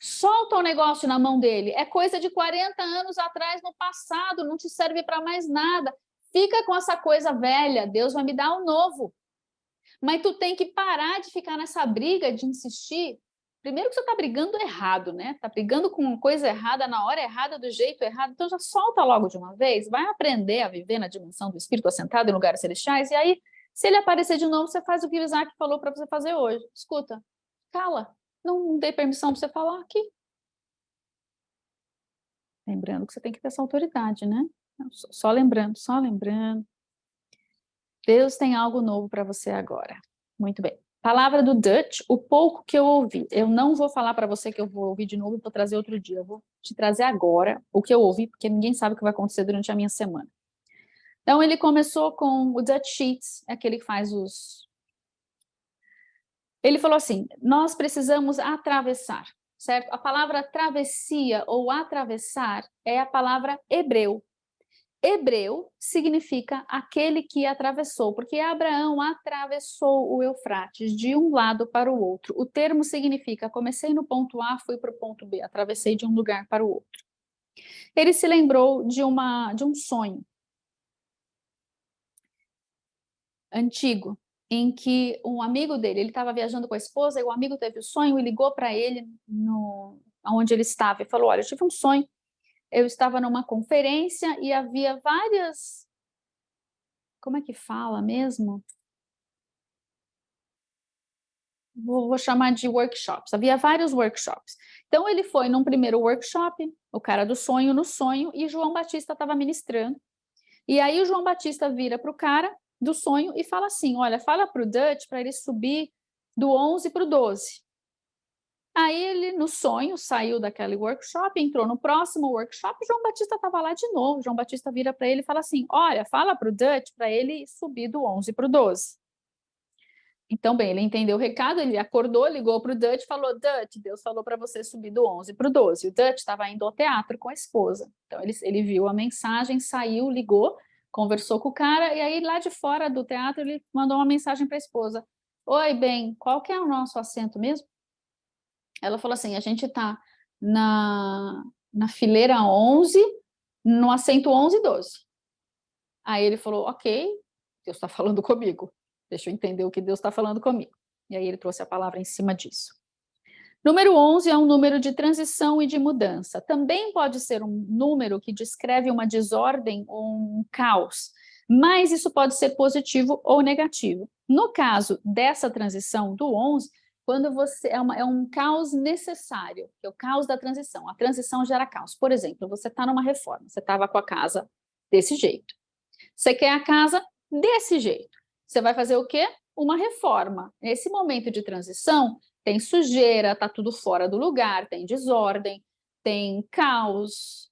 solta o negócio na mão dele, é coisa de 40 anos atrás, no passado, não te serve para mais nada. Fica com essa coisa velha, Deus vai me dar um novo. Mas tu tem que parar de ficar nessa briga, de insistir. Primeiro que você está brigando errado, né? Está brigando com uma coisa errada, na hora errada, do jeito errado. Então já solta logo de uma vez, vai aprender a viver na dimensão do Espírito assentado em lugares celestiais, e aí, se ele aparecer de novo, você faz o que o Isaac falou para você fazer hoje. Escuta, cala, não dei permissão para você falar aqui. Lembrando que você tem que ter essa autoridade, né? Só lembrando, só lembrando. Deus tem algo novo para você agora. Muito bem. Palavra do Dutch, o pouco que eu ouvi. Eu não vou falar para você que eu vou ouvir de novo e vou trazer outro dia. Eu vou te trazer agora o que eu ouvi, porque ninguém sabe o que vai acontecer durante a minha semana. Então, ele começou com o Dutch Sheets, aquele que faz os... Ele falou assim, nós precisamos atravessar, certo? A palavra travessia ou atravessar é a palavra hebreu. Hebreu significa aquele que atravessou, porque Abraão atravessou o Eufrates de um lado para o outro. O termo significa, comecei no ponto A, fui para o ponto B, atravessei de um lugar para o outro. Ele se lembrou de um sonho antigo, em que um amigo dele, ele estava viajando com a esposa, e o amigo teve o sonho e ligou para ele onde ele estava e falou, olha, eu tive um sonho, eu estava numa conferência e havia várias... Como é que fala mesmo? Vou chamar de workshops. Havia vários workshops. Então, ele foi num primeiro workshop, o cara do sonho no sonho, e João Batista estava ministrando. E aí o João Batista vira para o cara do sonho e fala assim, olha, fala para o Dutch para ele subir do 11 para o 12. Aí ele, no sonho, saiu daquele workshop, entrou no próximo workshop, e João Batista estava lá de novo. João Batista vira para ele e fala assim, olha, fala para o Dutch para ele subir do 11 para o 12. Então, bem, ele entendeu o recado, ele acordou, ligou para o Dutch e falou, Dutch, Deus falou para você subir do 11 para o 12. O Dutch estava indo ao teatro com a esposa. Então, ele viu a mensagem, saiu, ligou, conversou com o cara, e aí lá de fora do teatro ele mandou uma mensagem para a esposa. Oi, bem, qual que é o nosso assento mesmo? Ela falou assim, a gente está na fileira 11, no assento 11 e 12. Aí ele falou, ok, Deus está falando comigo. Deixa eu entender o que Deus está falando comigo. E aí ele trouxe a palavra em cima disso. Número 11 é um número de transição e de mudança. Também pode ser um número que descreve uma desordem ou um caos, mas isso pode ser positivo ou negativo. No caso dessa transição do 11, Quando você é um caos necessário, que é o caos da transição. A transição gera caos. Por exemplo, você está numa reforma, você estava com a casa desse jeito. Você quer a casa desse jeito. Você vai fazer o quê? Uma reforma. Nesse momento de transição, tem sujeira, está tudo fora do lugar, tem desordem, tem caos.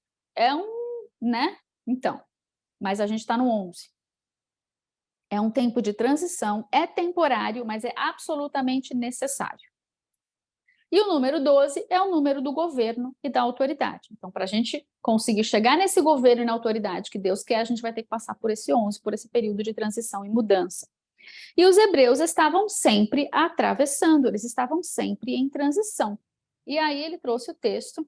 Né? Então, mas a gente está no 11. É um tempo de transição, é temporário, mas é absolutamente necessário. E o número 12 é o número do governo e da autoridade. Então, para a gente conseguir chegar nesse governo e na autoridade que Deus quer, a gente vai ter que passar por esse 11, por esse período de transição e mudança. E os hebreus estavam sempre atravessando, eles estavam sempre em transição. E aí ele trouxe o texto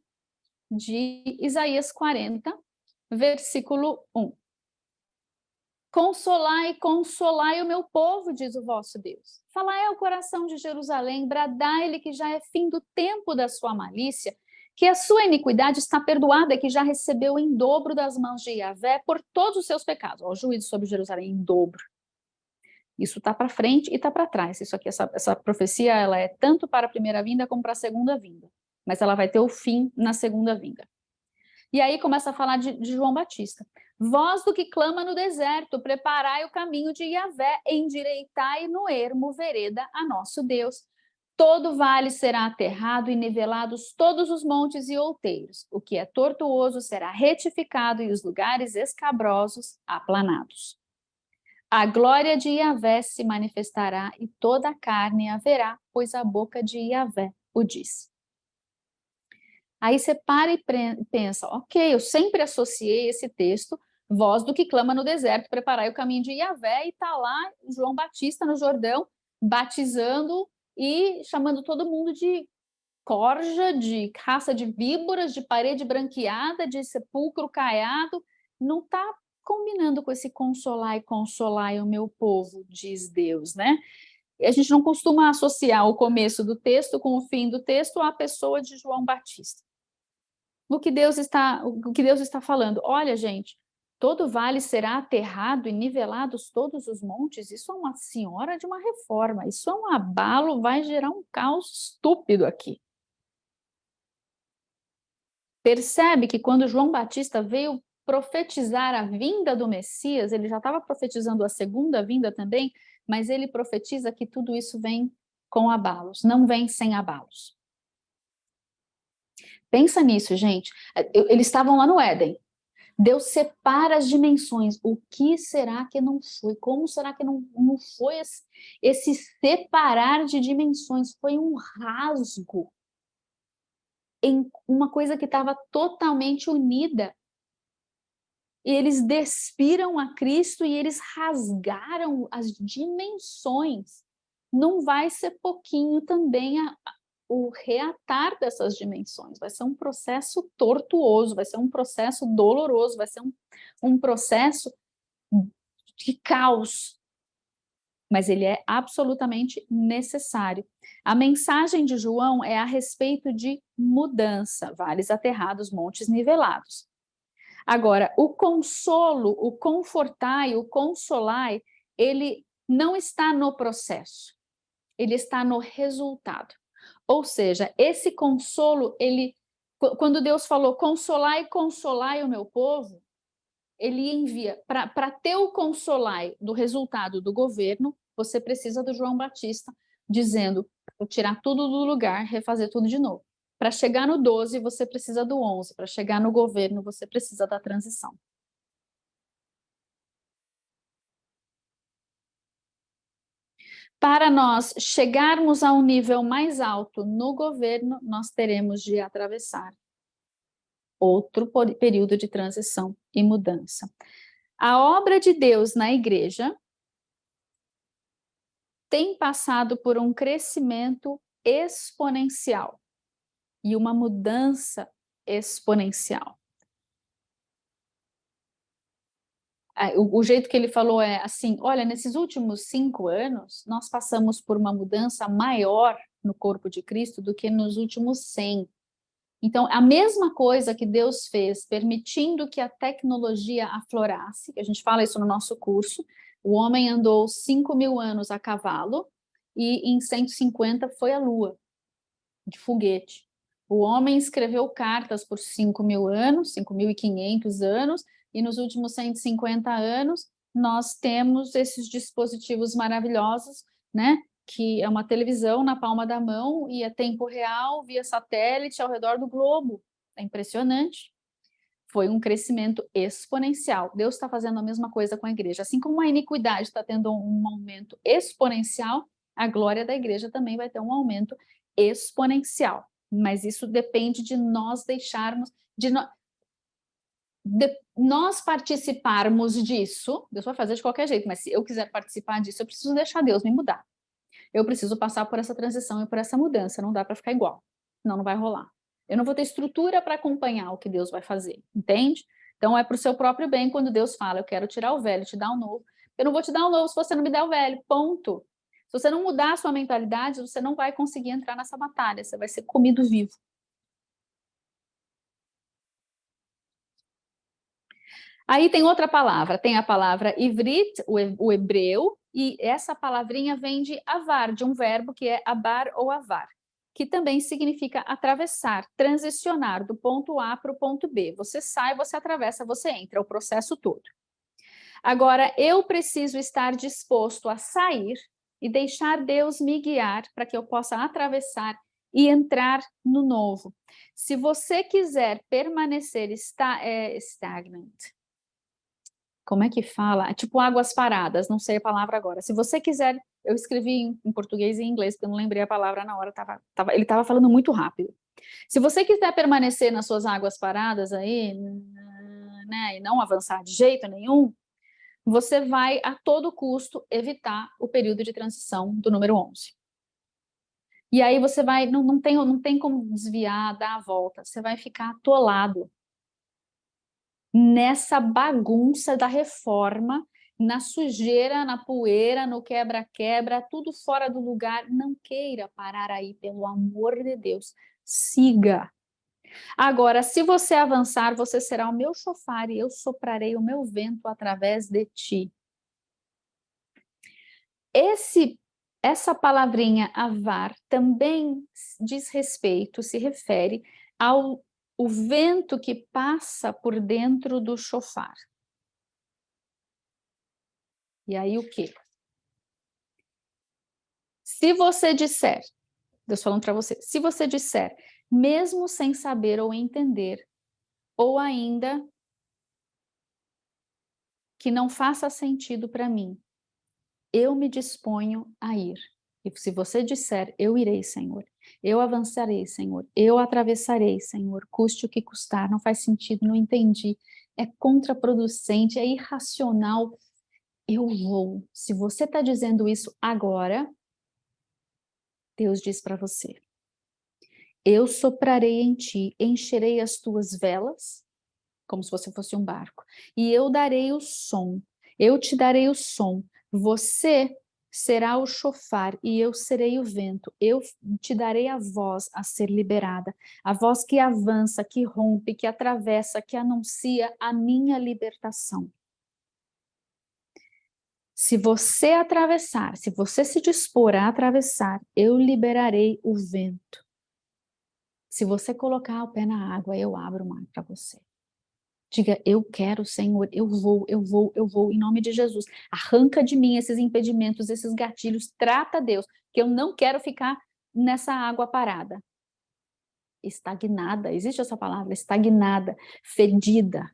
de Isaías 40, versículo 1. Consolai, consolai o meu povo, diz o vosso Deus. Falai ao coração de Jerusalém, bradai-lhe que já é fim do tempo da sua malícia, que a sua iniquidade está perdoada, que já recebeu em dobro das mãos de Yahvé por todos os seus pecados. O juízo sobre Jerusalém em dobro. Isso está para frente e está para trás. Isso aqui, essa profecia, ela é tanto para a primeira vinda como para a segunda vinda. Mas ela vai ter o fim na segunda vinda. E aí começa a falar de João Batista. Voz do que clama no deserto, preparai o caminho de Yahvé, endireitai no ermo vereda a nosso Deus. Todo vale será aterrado e nivelados todos os montes e outeiros. O que é tortuoso será retificado e os lugares escabrosos aplanados. A glória de Yahvé se manifestará e toda a carne haverá, pois a boca de Yahvé o disse. Aí você para e pensa, ok, eu sempre associei esse texto, voz do que clama no deserto, preparai o caminho de Yahvé, e está lá João Batista no Jordão, batizando e chamando todo mundo de corja, de raça de víboras, de parede branqueada, de sepulcro caiado. Não está combinando com esse consolai, consolai o meu povo, diz Deus, né? A gente não costuma associar o começo do texto com o fim do texto à pessoa de João Batista. O que Deus está falando? Olha, gente, todo vale será aterrado e nivelados todos os montes. Isso é uma senhora de uma reforma. Isso é um abalo, vai gerar um caos estúpido aqui. Percebe que quando João Batista veio profetizar a vinda do Messias, ele já estava profetizando a segunda vinda também, mas ele profetiza que tudo isso vem com abalos, não vem sem abalos. Pensa nisso, gente. Eles estavam lá no Éden. Deus separa as dimensões. O que será que não foi? Como será que não foi esse separar de dimensões? Foi um rasgo em uma coisa que estava totalmente unida. E eles despiram a Cristo e eles rasgaram as dimensões. Não vai ser pouquinho também o reatar dessas dimensões. Vai ser um processo tortuoso, vai ser um processo doloroso, vai ser um processo de caos. Mas ele é absolutamente necessário. A mensagem de João é a respeito de mudança, vales aterrados, montes nivelados. Agora, o consolo, o confortai, o consolai, ele não está no processo, ele está no resultado. Ou seja, esse consolo, quando Deus falou consolai, consolai o meu povo, ele envia, para ter o consolai do resultado do governo, você precisa do João Batista dizendo, vou tirar tudo do lugar, refazer tudo de novo. Para chegar no 12, você precisa do 11. Para chegar no governo, você precisa da transição. Para nós chegarmos a um nível mais alto no governo, nós teremos de atravessar outro período de transição e mudança. A obra de Deus na igreja tem passado por um crescimento exponencial e uma mudança exponencial. O jeito que ele falou é assim, olha, nesses últimos 5 anos, nós passamos por uma mudança maior no corpo de Cristo do que nos últimos 100. Então, a mesma coisa que Deus fez, permitindo que a tecnologia aflorasse, que a gente fala isso no nosso curso, o homem andou 5.000 anos a cavalo, e em 150 foi a Lua, de foguete. O homem escreveu cartas por 5.000 anos, 5.500 anos, e nos últimos 150 anos nós temos esses dispositivos maravilhosos, né? Que é uma televisão na palma da mão e é tempo real, via satélite, ao redor do globo. É impressionante. Foi um crescimento exponencial. Deus está fazendo a mesma coisa com a igreja. Assim como a iniquidade está tendo um aumento exponencial, a glória da igreja também vai ter um aumento exponencial. Mas isso depende de nós deixarmos, de nós participarmos disso. Deus vai fazer de qualquer jeito, mas se eu quiser participar disso, eu preciso deixar Deus me mudar. Eu preciso passar por essa transição e por essa mudança, não dá para ficar igual, senão não vai rolar. Eu não vou ter estrutura para acompanhar o que Deus vai fazer, entende? Então é para o seu próprio bem quando Deus fala, eu quero tirar o velho, te dar o novo. Eu não vou te dar o novo se você não me der o velho, ponto. Se você não mudar a sua mentalidade, você não vai conseguir entrar nessa batalha, você vai ser comido vivo. Aí tem outra palavra, tem a palavra ivrit, o hebreu, e essa palavrinha vem de avar, de um verbo que é abar ou avar, que também significa atravessar, transicionar do ponto A para o ponto B. Você sai, você atravessa, você entra, é o processo todo. Agora, eu preciso estar disposto a sair e deixar Deus me guiar para que eu possa atravessar e entrar no novo. Se você quiser permanecer stagnant, como é que fala? Tipo águas paradas, não sei a palavra agora. Se você quiser, eu escrevi em português e em inglês, porque eu não lembrei a palavra na hora, ele estava falando muito rápido. Se você quiser permanecer nas suas águas paradas aí, né, e não avançar de jeito nenhum, você vai a todo custo evitar o período de transição do número 11. E aí você vai, não tem como desviar, dar a volta, você vai ficar atolado nessa bagunça da reforma, na sujeira, na poeira, no quebra-quebra, tudo fora do lugar. Não queira parar aí, pelo amor de Deus. Siga. Agora, se você avançar, você será o meu chofar e eu soprarei o meu vento através de ti. Essa palavrinha avar também diz respeito, se refere ao o vento que passa por dentro do chofar. E aí o quê? Se você disser, Deus falando para você, se você disser, mesmo sem saber ou entender, ou ainda que não faça sentido para mim, eu me disponho a ir. E se você disser, eu irei, Senhor, eu avançarei, Senhor, eu atravessarei, Senhor, custe o que custar, não faz sentido, não entendi, é contraproducente, é irracional, eu vou. Se você está dizendo isso agora, Deus diz para você, eu soprarei em ti, encherei as tuas velas, como se você fosse um barco, e eu darei o som, eu te darei o som, você será o chofar e eu serei o vento, eu te darei a voz a ser liberada, a voz que avança, que rompe, que atravessa, que anuncia a minha libertação. Se você atravessar, se você se dispor a atravessar, eu liberarei o vento. Se você colocar o pé na água, eu abro o mar para você. Diga, eu quero, Senhor, eu vou, em nome de Jesus. Arranca de mim esses impedimentos, esses gatilhos, trata, Deus, que eu não quero ficar nessa água parada. Estagnada, existe essa palavra, estagnada, fedida,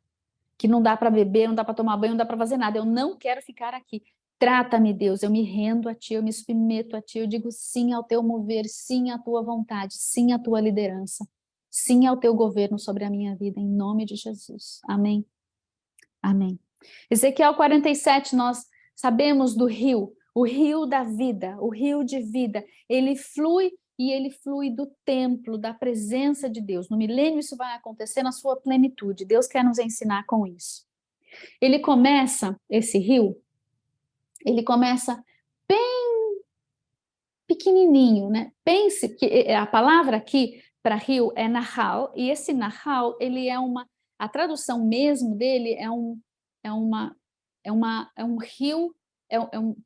que não dá para beber, não dá para tomar banho, não dá para fazer nada. Eu não quero ficar aqui. Trata-me, Deus, eu me rendo a Ti, eu me submeto a Ti, eu digo sim ao Teu mover, sim à Tua vontade, sim à Tua liderança, sim ao Teu governo sobre a minha vida, em nome de Jesus. Amém. Amém. Ezequiel 47, nós sabemos do rio, o rio da vida, o rio de vida, ele flui e ele flui do templo, da presença de Deus. No milênio isso vai acontecer na sua plenitude. Deus quer nos ensinar com isso. Ele começa, esse rio, ele começa bem pequenininho, né? Pense que a palavra aqui para rio é nahal, e esse nahal, ele é a tradução mesmo dele é um rio, é um,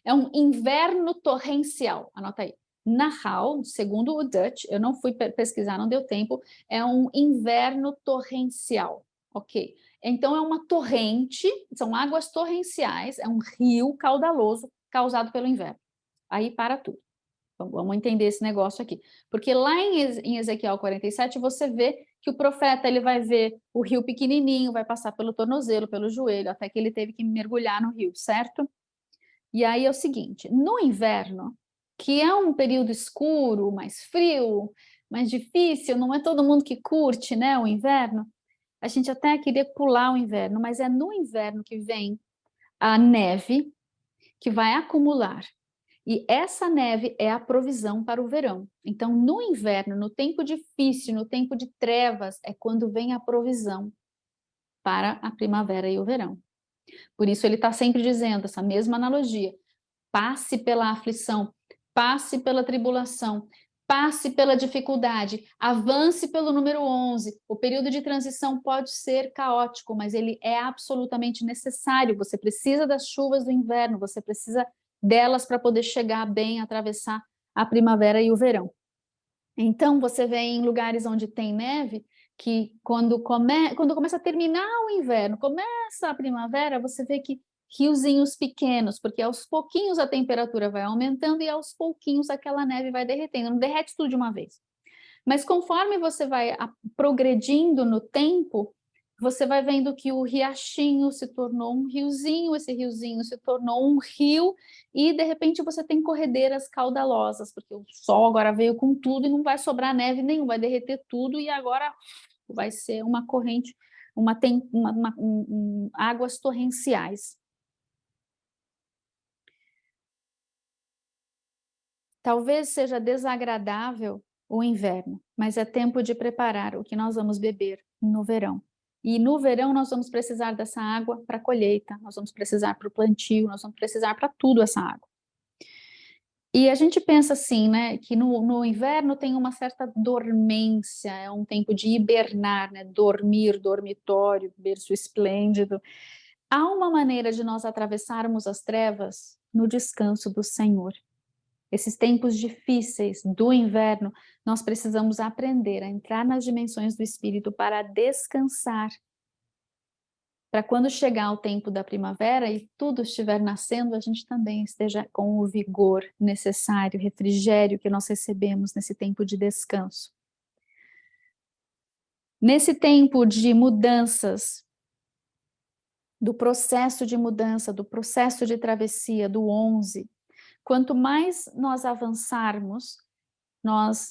É um inverno torrencial, anota aí. Nahal, segundo o Dutch, eu não fui pesquisar, não deu tempo, é um inverno torrencial, ok? Então é uma torrente, são águas torrenciais, é um rio caudaloso causado pelo inverno. Aí para tudo. Vamos entender esse negócio aqui. Porque lá em Ezequiel 47, você vê que o profeta ele vai ver o rio pequenininho, vai passar pelo tornozelo, pelo joelho, até que ele teve que mergulhar no rio, certo? E aí é o seguinte, no inverno, que é um período escuro, mais frio, mais difícil, não é todo mundo que curte, né, o inverno, a gente até queria pular o inverno, mas é no inverno que vem a neve, que vai acumular. E essa neve é a provisão para o verão. Então, no inverno, no tempo difícil, no tempo de trevas, é quando vem a provisão para a primavera e o verão. Por isso ele está sempre dizendo essa mesma analogia. Passe pela aflição, passe pela tribulação, passe pela dificuldade, avance pelo número 11. O período de transição pode ser caótico, mas ele é absolutamente necessário. Você precisa das chuvas do inverno, você precisa delas para poder chegar bem, atravessar a primavera e o verão. Então, você vê em lugares onde tem neve, que quando começa a terminar o inverno, começa a primavera, você vê que riozinhos pequenos, porque aos pouquinhos a temperatura vai aumentando e aos pouquinhos aquela neve vai derretendo, não derrete tudo de uma vez. Mas conforme você vai progredindo no tempo, você vai vendo que o riachinho se tornou um riozinho, esse riozinho se tornou um rio, e de repente você tem corredeiras caudalosas, porque o sol agora veio com tudo e não vai sobrar neve nenhuma, vai derreter tudo e agora vai ser uma corrente, águas torrenciais. Talvez seja desagradável o inverno, mas é tempo de preparar o que nós vamos beber no verão. E no verão nós vamos precisar dessa água para a colheita, nós vamos precisar para o plantio, nós vamos precisar para tudo essa água. E a gente pensa assim, né, que no inverno tem uma certa dormência, é um tempo de hibernar, né, dormir, dormitório, berço esplêndido. Há uma maneira de nós atravessarmos as trevas no descanso do Senhor. Esses tempos difíceis do inverno, nós precisamos aprender a entrar nas dimensões do Espírito para descansar. Para quando chegar o tempo da primavera e tudo estiver nascendo, a gente também esteja com o vigor necessário, refrigério que nós recebemos nesse tempo de descanso. Nesse tempo de mudanças, do processo de mudança, do processo de travessia, do 11, quanto mais nós avançarmos,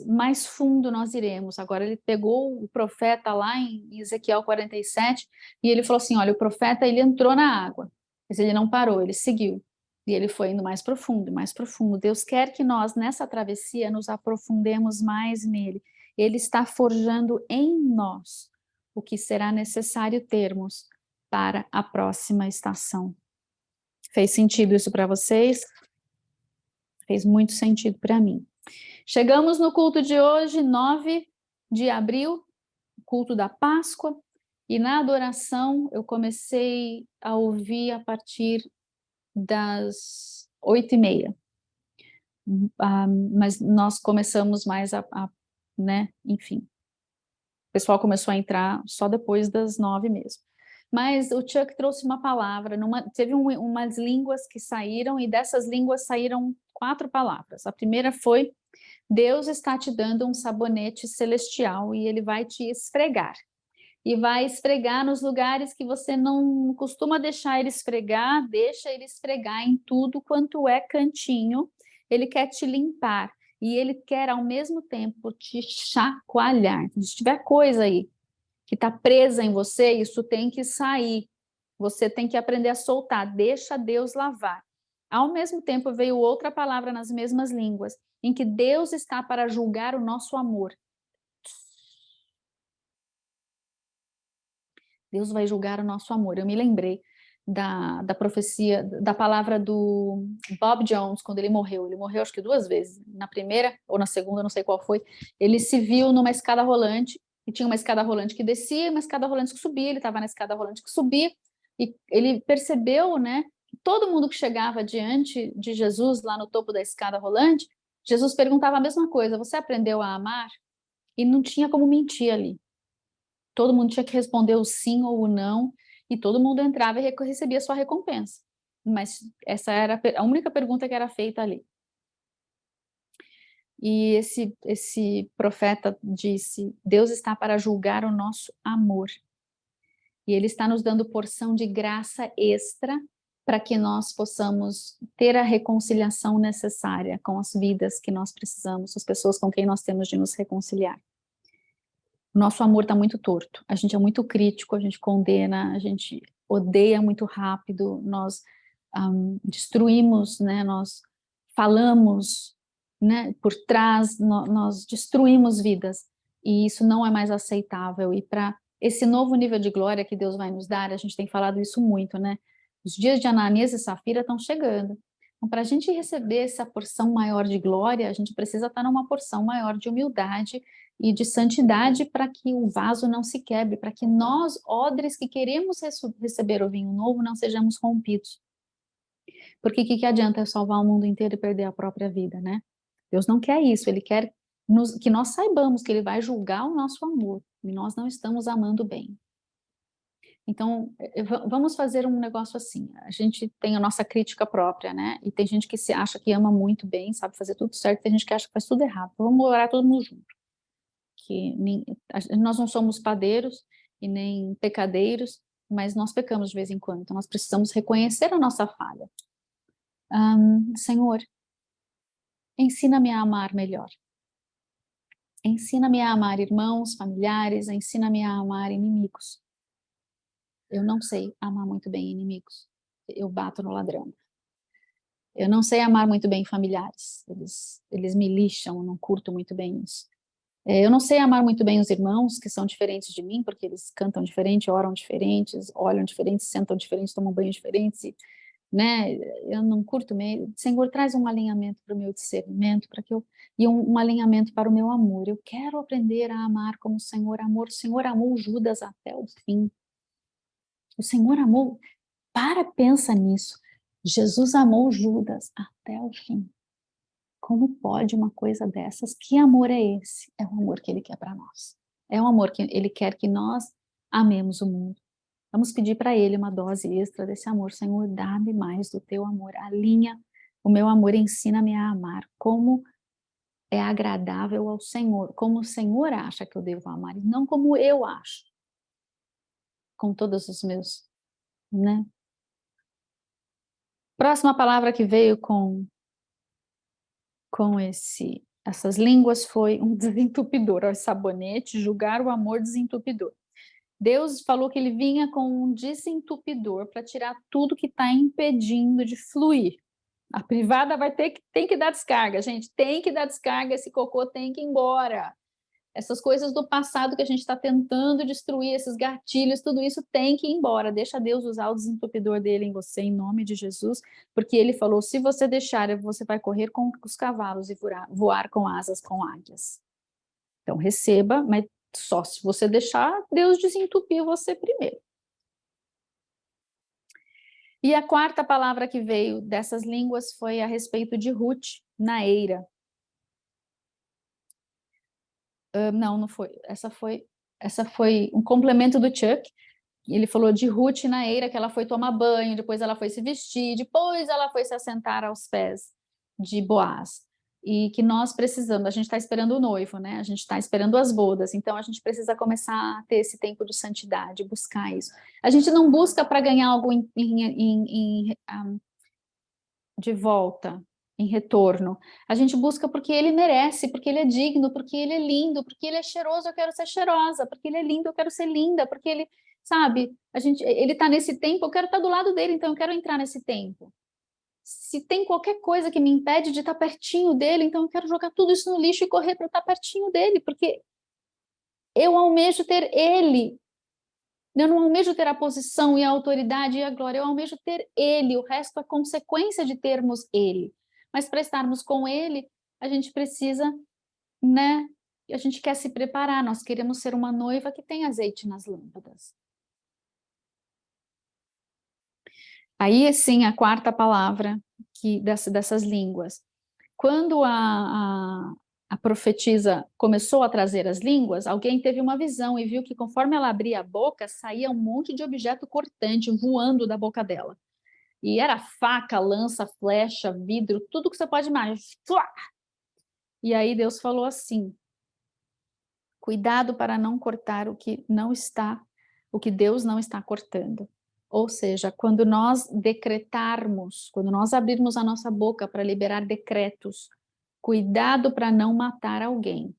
mais fundo nós iremos. Agora ele pegou o profeta lá em Ezequiel 47 e ele falou assim, olha, o profeta ele entrou na água, mas ele não parou, ele seguiu. E ele foi indo mais profundo, mais profundo. Deus quer que nós, nessa travessia, nos aprofundemos mais nele. Ele está forjando em nós o que será necessário termos para a próxima estação. Fez sentido isso para vocês? Fez muito sentido para mim. Chegamos no culto de hoje, 9 de abril, culto da Páscoa, e na adoração eu comecei a ouvir a partir das 8h30. Mas nós começamos mais né, enfim. O pessoal começou a entrar só depois das 9 mesmo. Mas o Chuck trouxe uma palavra, teve umas línguas que saíram, e dessas línguas saíram 4 palavras. A primeira foi: Deus está te dando um sabonete celestial e ele vai te esfregar. E vai esfregar nos lugares que você não costuma deixar ele esfregar, deixa ele esfregar em tudo quanto é cantinho. Ele quer te limpar e ele quer ao mesmo tempo te chacoalhar. Se tiver coisa aí que está presa em você, isso tem que sair. Você tem que aprender a soltar, deixa Deus lavar. Ao mesmo tempo veio outra palavra nas mesmas línguas, em que Deus está para julgar o nosso amor. Deus vai julgar o nosso amor. Eu me lembrei da profecia, da palavra do Bob Jones, quando ele morreu. Ele morreu acho que 2 vezes. Na primeira ou na segunda, não sei qual foi. Ele se viu numa escada rolante, e tinha uma escada rolante que descia e uma escada rolante que subia. Ele estava na escada rolante que subia, e ele percebeu, né, todo mundo que chegava diante de Jesus, lá no topo da escada rolante, Jesus perguntava a mesma coisa: você aprendeu a amar? E não tinha como mentir ali. Todo mundo tinha que responder o sim ou o não, e todo mundo entrava e recebia sua recompensa. Mas essa era a única pergunta que era feita ali. E esse profeta disse: Deus está para julgar o nosso amor. E Ele está nos dando porção de graça extra para que nós possamos ter a reconciliação necessária com as vidas que nós precisamos, as pessoas com quem nós temos de nos reconciliar. Nosso amor está muito torto, a gente é muito crítico, a gente condena, a gente odeia muito rápido, nós destruímos, né, nós falamos, né, por trás, nós destruímos vidas, e isso não é mais aceitável. E para esse novo nível de glória que Deus vai nos dar, a gente tem falado isso muito, né? Os dias de Ananias e Safira estão chegando. Então, para a gente receber essa porção maior de glória, a gente precisa estar numa porção maior de humildade e de santidade, para que o vaso não se quebre, para que nós, odres que queremos receber o vinho novo, não sejamos rompidos. Porque o que adianta eu salvar o mundo inteiro e perder a própria vida, né? Deus não quer isso, Ele quer que nós saibamos que Ele vai julgar o nosso amor, e nós não estamos amando bem. Então, vamos fazer um negócio assim, a gente tem a nossa crítica própria, né? E tem gente que se acha que ama muito bem, sabe fazer tudo certo, tem gente que acha que faz tudo errado. Então, vamos orar todo mundo junto. Que nós não somos padeiros e nem pecadeiros, mas nós pecamos de vez em quando, então nós precisamos reconhecer a nossa falha. Senhor, ensina-me a amar melhor. Ensina-me a amar irmãos, familiares, ensina-me a amar inimigos. Eu não sei amar muito bem inimigos. Eu bato no ladrão. Eu não sei amar muito bem familiares. Eles me lixam, eu não curto muito bem isso. Eu não sei amar muito bem os irmãos, que são diferentes de mim, porque eles cantam diferente, oram diferentes, olham diferentes, sentam diferentes, tomam banho diferentes, né? Eu não curto meio. Senhor, traz um alinhamento para o meu discernimento, para que eu e um alinhamento para o meu amor. Eu quero aprender a amar como o Senhor amou. O Senhor amou Judas até o fim. O Senhor amou. Pensa nisso. Jesus amou Judas até o fim. Como pode uma coisa dessas? Que amor é esse? É o amor que Ele quer para nós. É o amor que Ele quer que nós amemos o mundo. Vamos pedir para Ele uma dose extra desse amor. Senhor, dá-me mais do teu amor. Alinha o meu amor, ensina-me a amar. Como é agradável ao Senhor. Como o Senhor acha que eu devo amar. E não como eu acho. Com todos os meus, né? Próxima palavra que veio com essas línguas foi um desentupidor, ó, sabonete, julgar o amor desentupidor. Deus falou que Ele vinha com um desentupidor para tirar tudo que está impedindo de fluir. A privada tem que dar descarga, gente, tem que dar descarga, esse cocô tem que ir embora. Essas coisas do passado que a gente está tentando destruir, esses gatilhos, tudo isso tem que ir embora. Deixa Deus usar o desentupidor dele em você, em nome de Jesus, porque Ele falou, se você deixar, você vai correr com os cavalos e voar com asas com águias. Então receba, mas só se você deixar Deus desentupir você primeiro. E a quarta palavra que veio dessas línguas foi a respeito de Ruth, na eira. Não foi. Essa foi um complemento do Chuck. Ele falou de Ruth na eira, que ela foi tomar banho, depois ela foi se vestir, depois ela foi se assentar aos pés de Boaz. E que nós precisamos, a gente está esperando o noivo, né? A gente está esperando as bodas, então a gente precisa começar a ter esse tempo de santidade, buscar isso. A gente não busca para ganhar algo de volta, em retorno. A gente busca porque ele merece, porque ele é digno, porque ele é lindo, porque ele é cheiroso, eu quero ser cheirosa, porque ele é lindo, eu quero ser linda, porque ele, sabe, ele está nesse tempo, eu quero estar do lado dele, então eu quero entrar nesse tempo. Se tem qualquer coisa que me impede de estar pertinho dele, então eu quero jogar tudo isso no lixo e correr para estar pertinho dele, porque eu almejo ter ele. Eu não almejo ter a posição e a autoridade e a glória, eu almejo ter Ele, o resto é consequência de termos Ele. Mas para estarmos com Ele, a gente precisa, né? A gente quer se preparar, nós queremos ser uma noiva que tem azeite nas lâmpadas. Aí, sim, a quarta palavra dessas línguas. Quando a profetisa começou a trazer as línguas, alguém teve uma visão e viu que conforme ela abria a boca, saía um monte de objeto cortante voando da boca dela. E era faca, lança, flecha, vidro, tudo que você pode imaginar. E aí Deus falou assim: cuidado para não cortar o que Deus não está cortando. Ou seja, quando nós decretarmos, quando nós abrirmos a nossa boca para liberar decretos, cuidado para não matar alguém.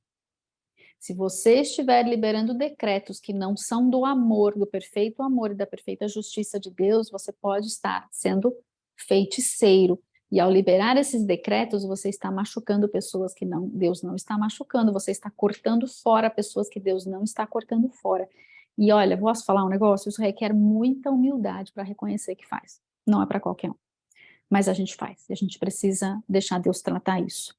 Se você estiver liberando decretos que não são do amor, do perfeito amor e da perfeita justiça de Deus, você pode estar sendo feiticeiro. E ao liberar esses decretos, você está machucando pessoas que Deus não está machucando, você está cortando fora pessoas que Deus não está cortando fora. E olha, posso falar um negócio? Isso requer muita humildade para reconhecer que faz. Não é para qualquer um. Mas a gente faz. E a gente precisa deixar Deus tratar isso.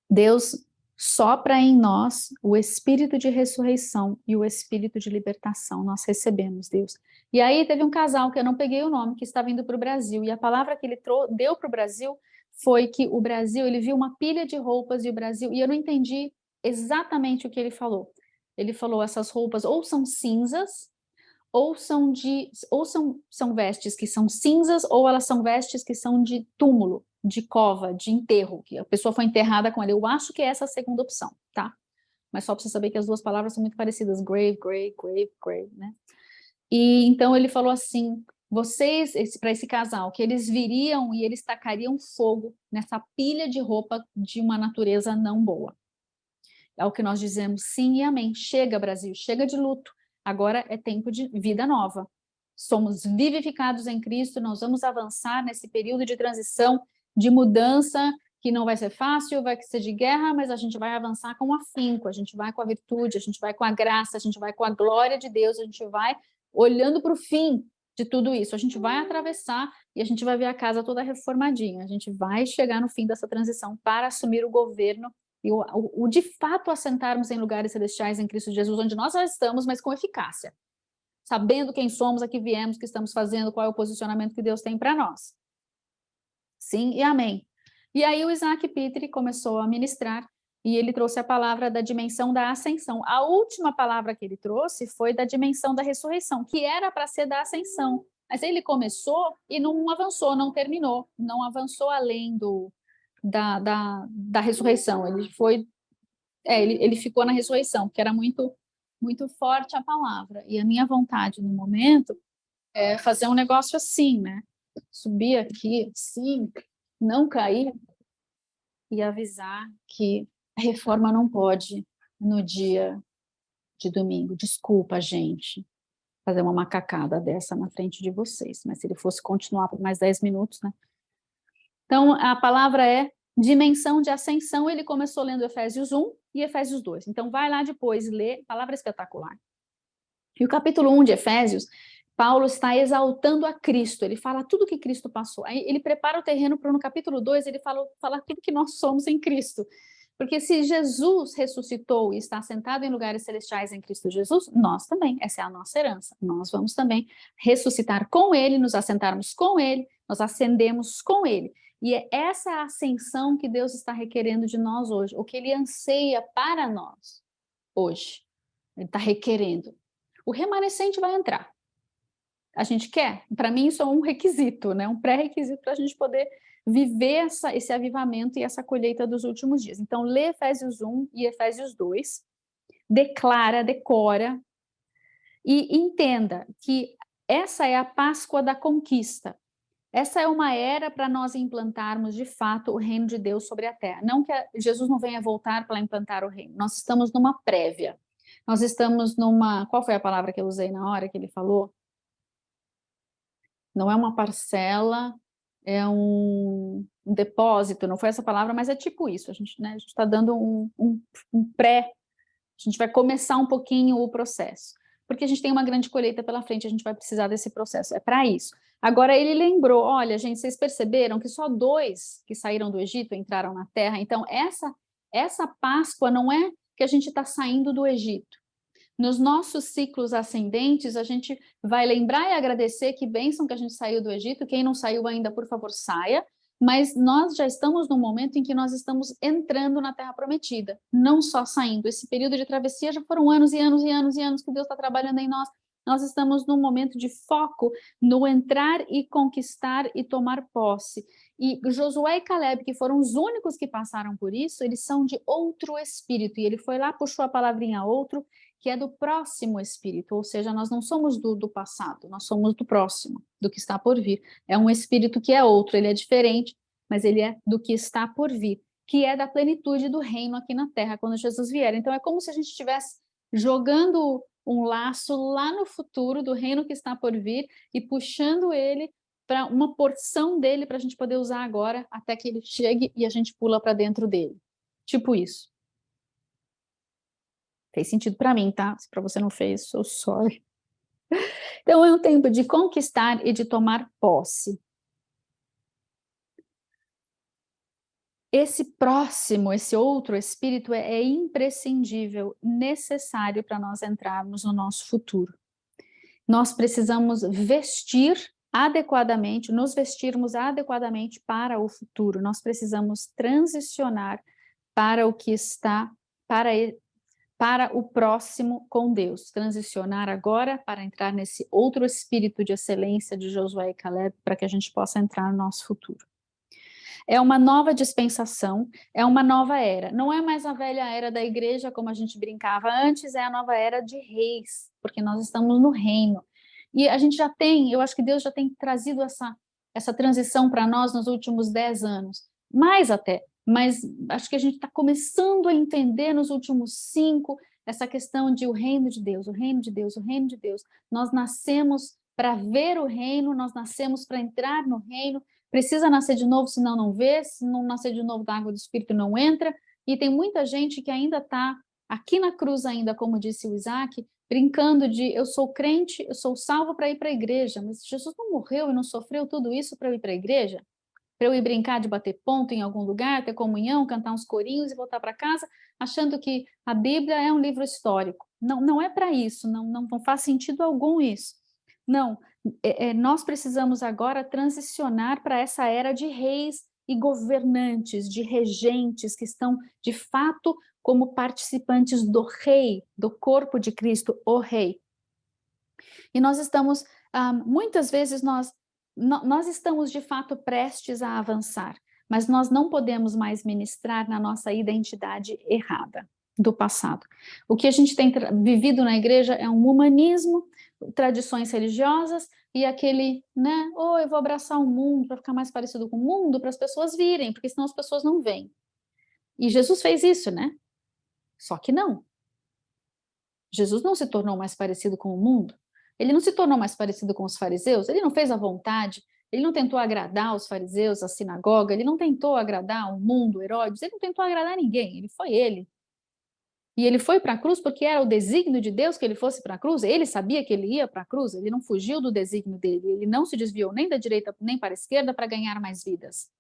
Deus sopra em nós o espírito de ressurreição e o espírito de libertação. Nós recebemos, Deus. E aí teve um casal, que eu não peguei o nome, que estava indo para o Brasil. E a palavra que ele deu para o Brasil foi que o Brasil, ele viu uma pilha de roupas e o Brasil, e eu não entendi exatamente o que ele falou. Ele falou, essas roupas ou são cinzas, ou são vestes que são cinzas, ou elas são vestes que são de túmulo, de cova, de enterro, que a pessoa foi enterrada com ele. Eu acho que é essa a segunda opção, tá? Mas só para você saber que as duas palavras são muito parecidas, grave, né? E então ele falou assim, para esse casal, que eles viriam e eles tacariam fogo nessa pilha de roupa de uma natureza não boa. É o que nós dizemos sim e amém. Chega, Brasil, chega de luto. Agora é tempo de vida nova. Somos vivificados em Cristo, nós vamos avançar nesse período de transição, de mudança, que não vai ser fácil, vai ser de guerra, mas a gente vai avançar com afinco, a gente vai com a virtude, a gente vai com a graça, a gente vai com a glória de Deus, a gente vai olhando para o fim de tudo isso. A gente vai atravessar e a gente vai ver a casa toda reformadinha. A gente vai chegar no fim dessa transição para assumir o governo e de fato assentarmos em lugares celestiais em Cristo Jesus, onde nós já estamos, mas com eficácia, sabendo quem somos, a que viemos, o que estamos fazendo, qual é o posicionamento que Deus tem para nós. Sim e amém. E aí o Isaac Pitre começou a ministrar e ele trouxe a palavra da dimensão da ascensão. A última palavra que ele trouxe foi da dimensão da ressurreição, que era para ser da ascensão. Mas ele começou e não avançou, não terminou, não avançou além da ressurreição. Ele ficou na ressurreição, porque era muito, muito forte a palavra. E a minha vontade no momento é fazer um negócio assim, né? Subir aqui, assim, não cair e avisar que a reforma não pode no dia de domingo. Desculpa, gente, fazer uma macacada dessa na frente de vocês, mas se ele fosse continuar por mais 10 minutos, né? Então, a palavra é dimensão de ascensão. Ele começou lendo Efésios 1 e Efésios 2. Então, vai lá depois ler, palavra espetacular. E o capítulo 1 de Efésios, Paulo está exaltando a Cristo, ele fala tudo que Cristo passou. Aí ele prepara o terreno para no capítulo 2, ele fala tudo que nós somos em Cristo. Porque se Jesus ressuscitou e está sentado em lugares celestiais em Cristo Jesus, nós também, essa é a nossa herança. Nós vamos também ressuscitar com ele, nos assentarmos com ele, nós ascendemos com ele. E é essa ascensão que Deus está requerendo de nós hoje, o que ele anseia para nós hoje. Ele está requerendo. O remanescente vai entrar. A gente quer? Para mim, isso é um requisito, né? Um pré-requisito para a gente poder viver esse avivamento e essa colheita dos últimos dias. Então, lê Efésios 1 e Efésios 2, decora e entenda que essa é a Páscoa da conquista. Essa é uma era para nós implantarmos, de fato, o reino de Deus sobre a terra. Não que Jesus não venha voltar para implantar o reino. Nós estamos numa prévia. Nós estamos numa... Qual foi a palavra que eu usei na hora que ele falou? Não é uma parcela, é um depósito, não foi essa palavra, mas é tipo isso. A gente está dando um pré... A gente vai começar um pouquinho o processo. Porque a gente tem uma grande colheita pela frente, a gente vai precisar desse processo. É para isso. Agora, ele lembrou, olha, gente, vocês perceberam que só 2 que saíram do Egito entraram na terra? Então, essa Páscoa não é que a gente está saindo do Egito. nos nossos ciclos ascendentes, a gente vai lembrar e agradecer que bênção que a gente saiu do Egito. Quem não saiu ainda, por favor, saia. Mas nós já estamos num momento em que nós estamos entrando na Terra Prometida, não só saindo. Esse período de travessia já foram anos e anos e anos e anos que Deus está trabalhando em nós. Nós estamos num momento de foco no entrar e conquistar e tomar posse. E Josué e Caleb, que foram os únicos que passaram por isso, eles são de outro espírito. E ele foi lá, puxou a palavrinha outro, que é do próximo espírito. Ou seja, nós não somos do passado, nós somos do próximo, do que está por vir. É um espírito que é outro, ele é diferente, mas ele é do que está por vir, que é da plenitude do reino aqui na Terra, quando Jesus vier. Então é como se a gente estivesse jogando um laço lá no futuro do reino que está por vir e puxando ele para uma porção dele para a gente poder usar agora até que ele chegue e a gente pula para dentro dele. Tipo isso. Fez sentido para mim, tá? Se para você não fez, so sorry. Então é um tempo de conquistar e de tomar posse. Esse próximo, esse outro espírito é imprescindível, necessário para nós entrarmos no nosso futuro. Nós precisamos vestir adequadamente, nos vestirmos adequadamente para o futuro. Nós precisamos transicionar para o que está, para o próximo com Deus. Transicionar agora para entrar nesse outro espírito de excelência de Josué e Caleb, para que a gente possa entrar no nosso futuro. É uma nova dispensação, é uma nova era. Não é mais a velha era da igreja, como a gente brincava antes, é a nova era de reis, porque nós estamos no reino. E a gente já tem, eu acho que Deus já tem trazido essa transição para nós nos últimos 10 anos, mais até, mas acho que a gente está começando a entender nos últimos 5 essa questão de o reino de Deus, o reino de Deus, o reino de Deus. Nós nascemos para ver o reino, nós nascemos para entrar no reino. Precisa nascer de novo, senão não vê, se não nascer de novo da água do Espírito não entra, e tem muita gente que ainda está aqui na cruz ainda, como disse o Isaac, brincando de eu sou crente, eu sou salvo para ir para a igreja, mas Jesus não morreu e não sofreu tudo isso para eu ir para a igreja? Para eu ir brincar de bater ponto em algum lugar, ter comunhão, cantar uns corinhos e voltar para casa, achando que a Bíblia é um livro histórico. Não, não é para isso, não faz sentido algum isso. Não, nós precisamos agora transicionar para essa era de reis e governantes, de regentes que estão, de fato, como participantes do rei, do corpo de Cristo, o rei. E nós estamos, muitas vezes nós estamos de fato prestes a avançar, mas nós não podemos mais ministrar na nossa identidade errada do passado. O que a gente tem vivido na igreja é um humanismo, tradições religiosas e aquele, né, eu vou abraçar o mundo para ficar mais parecido com o mundo, para as pessoas virem, porque senão as pessoas não vêm. E Jesus fez isso, né? Só que não. Jesus não se tornou mais parecido com o mundo. Ele não se tornou mais parecido com os fariseus, ele não fez a vontade, ele não tentou agradar os fariseus, a sinagoga, ele não tentou agradar o mundo, Herodes, ele não tentou agradar ninguém, ele foi ele. E ele foi para a cruz porque era o desígnio de Deus que ele fosse para a cruz, ele sabia que ele ia para a cruz, ele não fugiu do desígnio dele, ele não se desviou nem da direita nem para a esquerda para ganhar mais vidas.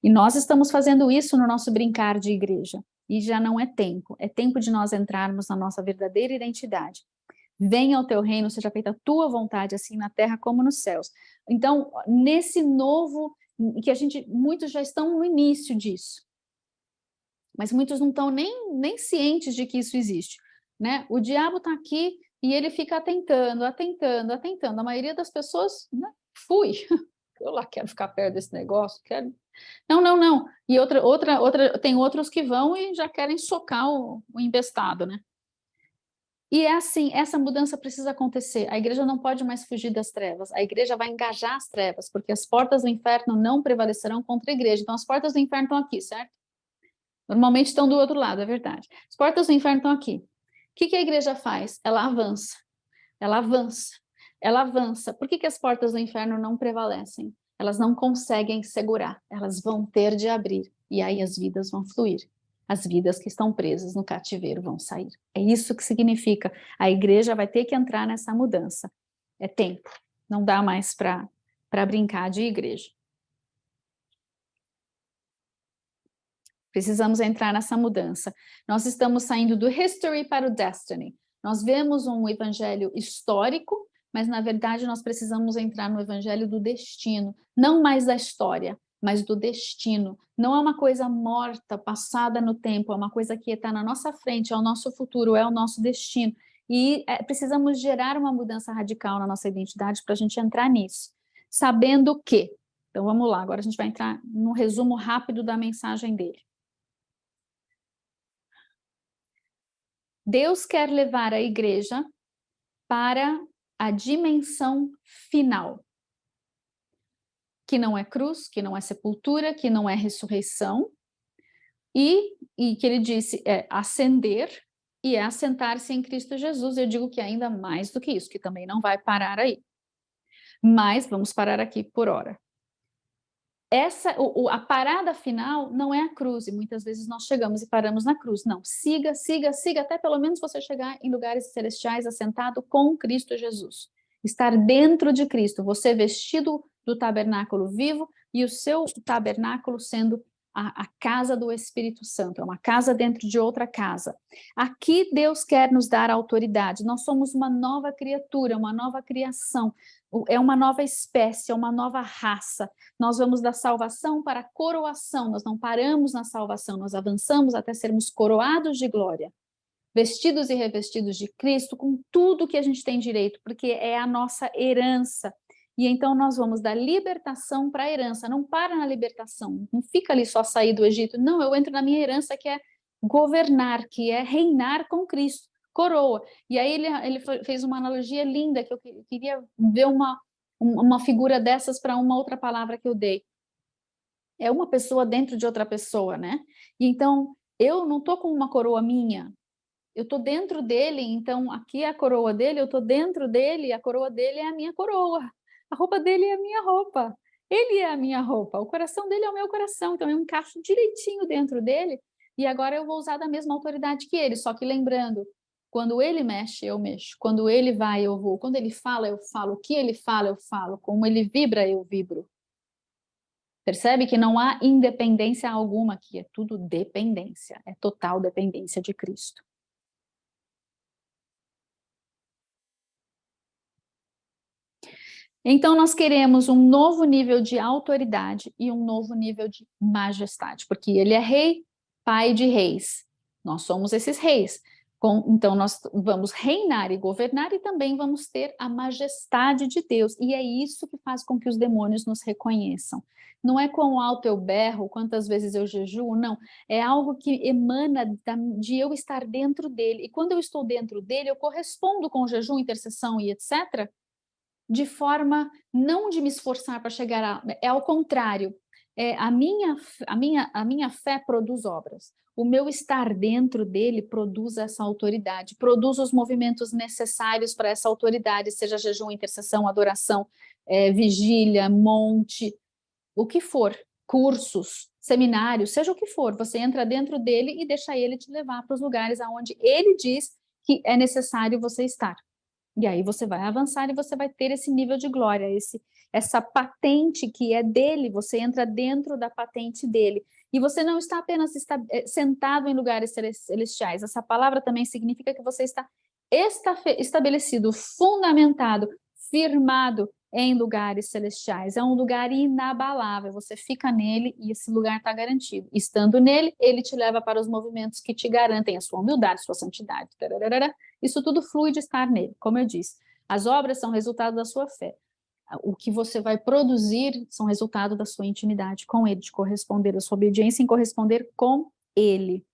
E nós estamos fazendo isso no nosso brincar de igreja, e já não é tempo de nós entrarmos na nossa verdadeira identidade. Venha o teu reino, seja feita a tua vontade, assim na terra como nos céus. Então, nesse novo, que muitos já estão no início disso, mas muitos não estão nem cientes de que isso existe, né? O diabo está aqui e ele fica atentando. A maioria das pessoas, né? Fui, eu lá quero ficar perto desse negócio, quero... Não. E tem outros que vão e já querem socar o embestado, né? E é assim, essa mudança precisa acontecer. A igreja não pode mais fugir das trevas. A igreja vai engajar as trevas, porque as portas do inferno não prevalecerão contra a igreja. Então, as portas do inferno estão aqui, certo? Normalmente estão do outro lado, é verdade. As portas do inferno estão aqui. O que a igreja faz? Ela avança. Ela avança. Ela avança. Por que as portas do inferno não prevalecem? Elas não conseguem segurar. Elas vão ter de abrir. E aí as vidas vão fluir. As vidas que estão presas no cativeiro vão sair. É isso que significa. A igreja vai ter que entrar nessa mudança. É tempo. Não dá mais para brincar de igreja. Precisamos entrar nessa mudança. Nós estamos saindo do history para o destiny. Nós vemos um evangelho histórico, mas na verdade nós precisamos entrar no evangelho do destino, não mais da história, mas do destino. Não é uma coisa morta, passada no tempo, é uma coisa que está na nossa frente, é o nosso futuro, é o nosso destino. E precisamos gerar uma mudança radical na nossa identidade para a gente entrar nisso, sabendo que. Então vamos lá, agora a gente vai entrar num resumo rápido da mensagem dele. Deus quer levar a igreja para a dimensão final, que não é cruz, que não é sepultura, que não é ressurreição, e que ele disse é ascender e é assentar-se em Cristo Jesus. Eu digo que ainda mais do que isso, que também não vai parar aí. Mas vamos parar aqui por hora. A parada final não é a cruz, e muitas vezes nós chegamos e paramos na cruz. Não, siga, siga, siga, até pelo menos você chegar em lugares celestiais assentado com Cristo Jesus. Estar dentro de Cristo, você vestido do tabernáculo vivo e o seu tabernáculo sendo a casa do Espírito Santo, é uma casa dentro de outra casa. Aqui Deus quer nos dar autoridade, nós somos uma nova criatura, uma nova criação, é uma nova espécie, é uma nova raça. Nós vamos da salvação para a coroação, nós não paramos na salvação, nós avançamos até sermos coroados de glória, vestidos e revestidos de Cristo, com tudo que a gente tem direito, porque é a nossa herança. E então nós vamos da libertação para a herança, não para na libertação, não fica ali só sair do Egito, não, eu entro na minha herança que é governar, que é reinar com Cristo, coroa. E aí ele fez uma analogia linda, que eu queria ver uma figura dessas para uma outra palavra que eu dei. É uma pessoa dentro de outra pessoa, né? E então, eu não estou com uma coroa minha, eu estou dentro dele, então aqui é a coroa dele, eu estou dentro dele, a coroa dele é a minha coroa, a roupa dele é a minha roupa, ele é a minha roupa, o coração dele é o meu coração, então eu encaixo direitinho dentro dele, e agora eu vou usar da mesma autoridade que ele, só que lembrando, quando ele mexe, eu mexo, quando ele vai, eu vou, quando ele fala, eu falo, o que ele fala, eu falo, como ele vibra, eu vibro. Percebe que não há independência alguma aqui, é tudo dependência, é total dependência de Cristo. Então, nós queremos um novo nível de autoridade e um novo nível de majestade, porque ele é rei, pai de reis. Nós somos esses reis. Então, nós vamos reinar e governar e também vamos ter a majestade de Deus. E é isso que faz com que os demônios nos reconheçam. Não é quão alto eu berro, quantas vezes eu jejuo, não. É algo que emana de eu estar dentro dele. E quando eu estou dentro dele, eu correspondo com jejum, intercessão e etc., de forma não de me esforçar para chegar é ao contrário, a minha fé produz obras, o meu estar dentro dele produz essa autoridade, produz os movimentos necessários para essa autoridade, seja jejum, intercessão, adoração, vigília, monte, o que for, cursos, seminários, seja o que for, você entra dentro dele e deixa ele te levar para os lugares aonde ele diz que é necessário você estar. E aí você vai avançar e você vai ter esse nível de glória, essa patente que é dele, você entra dentro da patente dele. E você não está apenas sentado em lugares celestiais, essa palavra também significa que você está estabelecido, fundamentado, firmado em lugares celestiais. É um lugar inabalável, você fica nele e esse lugar está garantido. Estando nele, ele te leva para os movimentos que te garantem a sua humildade, sua santidade. Tararara. Isso tudo flui de estar nele, como eu disse. As obras são resultado da sua fé. O que você vai produzir são resultado da sua intimidade com ele, de corresponder, da sua obediência em corresponder com ele.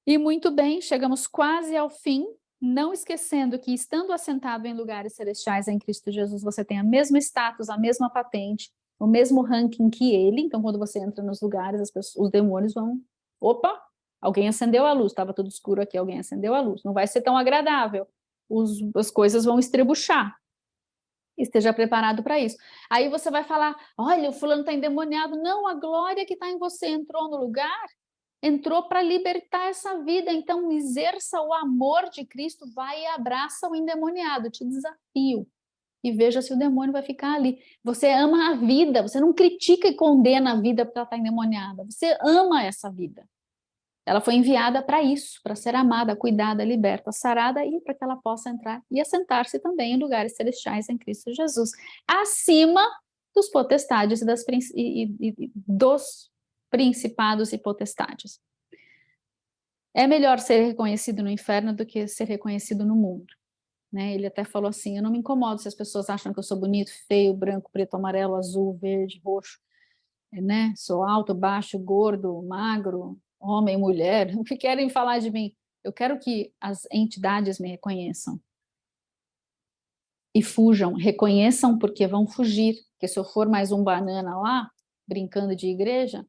E muito bem, chegamos quase ao fim, não esquecendo que estando assentado em lugares celestiais em Cristo Jesus, você tem o mesmo status, a mesma patente, o mesmo ranking que ele. Então, quando você entra nos lugares, os demônios vão... Opa! Alguém acendeu a luz, estava tudo escuro aqui, alguém acendeu a luz. Não vai ser tão agradável. As coisas vão estrebuchar. Esteja preparado para isso. Aí você vai falar, olha, o fulano está endemoniado. Não, a glória que está em você entrou no lugar, entrou para libertar essa vida. Então, exerça o amor de Cristo, vai e abraça o endemoniado. Te desafio. E veja se o demônio vai ficar ali. Você ama a vida, você não critica e condena a vida porque ela está endemoniada. Você ama essa vida. Ela foi enviada para isso, para ser amada, cuidada, liberta, sarada e para que ela possa entrar e assentar-se também em lugares celestiais em Cristo Jesus, acima dos potestades e dos principados e potestades. É melhor ser reconhecido no inferno do que ser reconhecido no mundo. Né? Ele até falou assim, eu não me incomodo se as pessoas acham que eu sou bonito, feio, branco, preto, amarelo, azul, verde, roxo, né? Sou alto, baixo, gordo, magro, homem, mulher, o que querem falar de mim? Eu quero que as entidades me reconheçam e fujam, reconheçam porque vão fugir, porque se eu for mais um banana lá, brincando de igreja,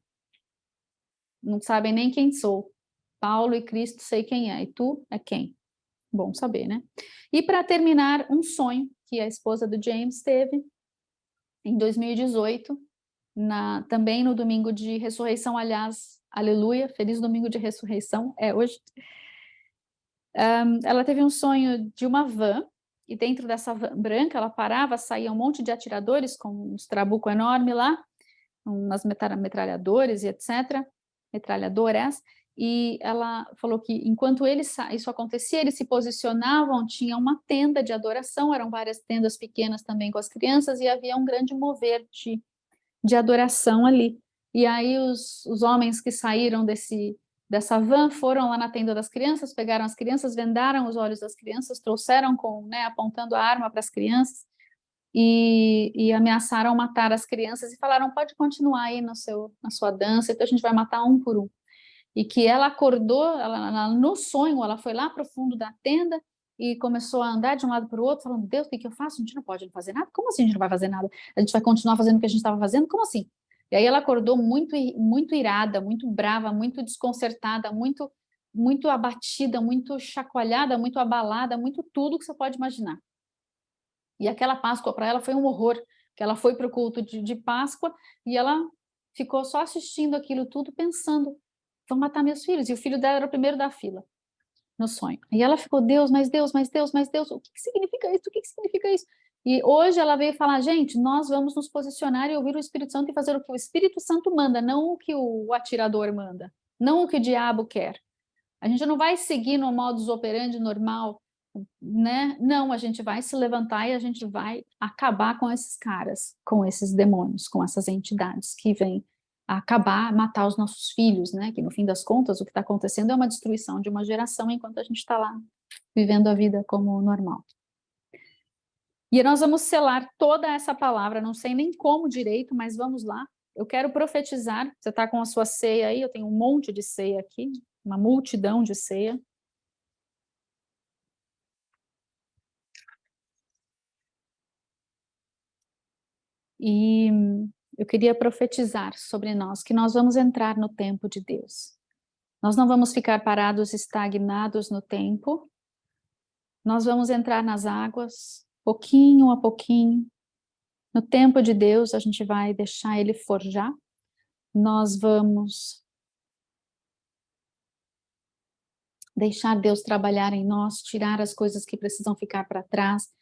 não sabem nem quem sou. Paulo e Cristo sei quem é, e tu é quem? Bom saber, né? E para terminar, um sonho que a esposa do James teve em 2018, também no domingo de ressurreição, aliás, aleluia, feliz domingo de ressurreição, é hoje. Ela teve um sonho de uma van, e dentro dessa van branca, ela parava, saía um monte de atiradores com uns trabuco enorme lá, umas metralhadores e etc., metralhadoras, e ela falou que enquanto isso acontecia, eles se posicionavam, tinha uma tenda de adoração, eram várias tendas pequenas também com as crianças, e havia um grande mover de adoração ali. E aí os homens que saíram dessa van foram lá na tenda das crianças, pegaram as crianças, vendaram os olhos das crianças, trouxeram apontando a arma para as crianças e ameaçaram matar as crianças e falaram, pode continuar aí na sua dança, então a gente vai matar um por um. E que ela acordou, no sonho, ela foi lá para o fundo da tenda e começou a andar de um lado para o outro, falando, Deus, o que eu faço? A gente não pode fazer nada? Como assim a gente não vai fazer nada? A gente vai continuar fazendo o que a gente estava fazendo? Como assim? E aí ela acordou muito, muito irada, muito brava, muito desconcertada, muito, muito abatida, muito chacoalhada, muito abalada, muito tudo que você pode imaginar. E aquela Páscoa para ela foi um horror, que ela foi para o culto de Páscoa e ela ficou só assistindo aquilo tudo, pensando, vão matar meus filhos. E o filho dela era o primeiro da fila, no sonho. E ela ficou, Deus, mas Deus, mas Deus, mas Deus, o que significa isso? O que significa isso? E hoje ela veio falar, gente, nós vamos nos posicionar e ouvir o Espírito Santo e fazer o que o Espírito Santo manda, não o que o atirador manda, não o que o diabo quer. A gente não vai seguir no modus operandi normal, né? Não, a gente vai se levantar e a gente vai acabar com esses caras, com esses demônios, com essas entidades que vêm acabar, matar os nossos filhos, né? Que no fim das contas o que está acontecendo é uma destruição de uma geração enquanto a gente está lá vivendo a vida como normal. E nós vamos selar toda essa palavra, não sei nem como direito, mas vamos lá. Eu quero profetizar, você está com a sua ceia aí, eu tenho um monte de ceia aqui, uma multidão de ceia. E eu queria profetizar sobre nós, que nós vamos entrar no tempo de Deus. Nós não vamos ficar parados, estagnados no tempo. Nós vamos entrar nas águas, pouquinho a pouquinho. No tempo de Deus, a gente vai deixar Ele forjar. Nós vamos deixar Deus trabalhar em nós, tirar as coisas que precisam ficar para trás.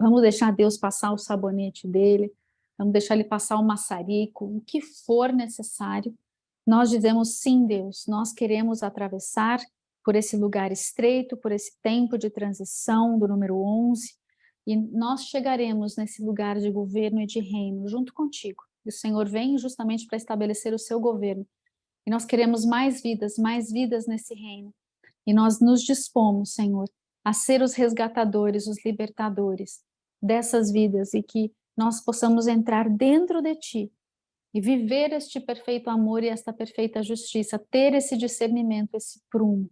Vamos deixar Deus passar o sabonete dele. Vamos deixar Ele passar o maçarico, o que for necessário. Nós dizemos, sim, Deus, nós queremos atravessar por esse lugar estreito, por esse tempo de transição do número 11, e nós chegaremos nesse lugar de governo e de reino junto contigo. E o Senhor vem justamente para estabelecer o seu governo. E nós queremos mais vidas nesse reino. E nós nos dispomos, Senhor, a ser os resgatadores, os libertadores dessas vidas e que nós possamos entrar dentro de Ti e viver este perfeito amor e esta perfeita justiça, ter esse discernimento, esse prumo.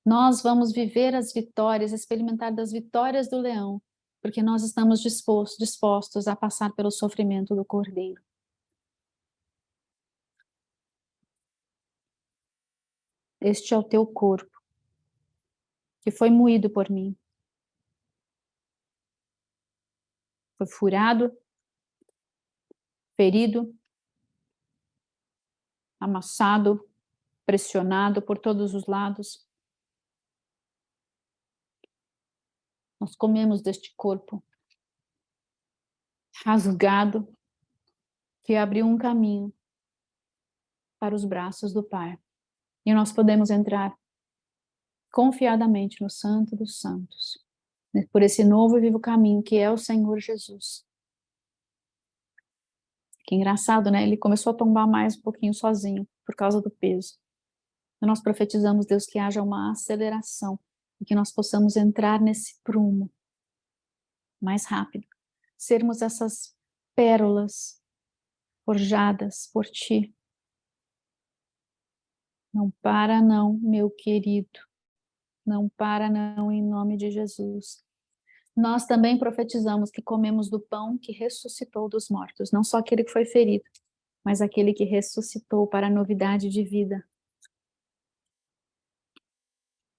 Nós vamos viver as vitórias, experimentar das vitórias do leão, porque nós estamos dispostos a passar pelo sofrimento do cordeiro. Este é o teu corpo, que foi moído por mim. Foi furado, ferido, amassado, pressionado por todos os lados. Nós comemos deste corpo rasgado, que abriu um caminho para os braços do Pai. E nós podemos entrar confiadamente no Santo dos Santos, por esse novo e vivo caminho que é o Senhor Jesus. Que engraçado, né? Ele começou a tombar mais um pouquinho sozinho, por causa do peso. E nós profetizamos, Deus, que haja uma aceleração e que nós possamos entrar nesse prumo mais rápido. Sermos essas pérolas forjadas por Ti. Não para não, meu querido. Não para não, em nome de Jesus. Nós também profetizamos que comemos do pão que ressuscitou dos mortos, não só aquele que foi ferido, mas aquele que ressuscitou para a novidade de vida.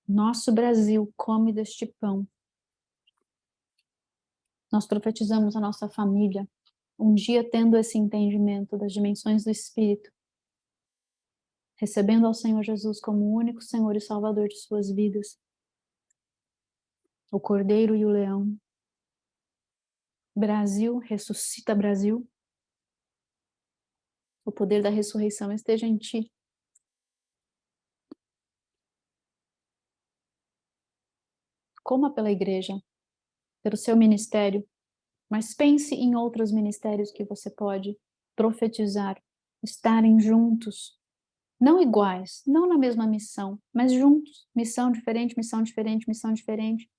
Nosso Brasil come deste pão. Nós profetizamos a nossa família, um dia tendo esse entendimento das dimensões do Espírito, recebendo ao Senhor Jesus como o único Senhor e Salvador de suas vidas, o Cordeiro e o Leão. Brasil, ressuscita Brasil. O poder da ressurreição esteja em ti. Coma pela igreja, pelo seu ministério, mas pense em outros ministérios que você pode profetizar, estarem juntos, não iguais, não na mesma missão, mas juntos, missão diferente, missão diferente, missão diferente,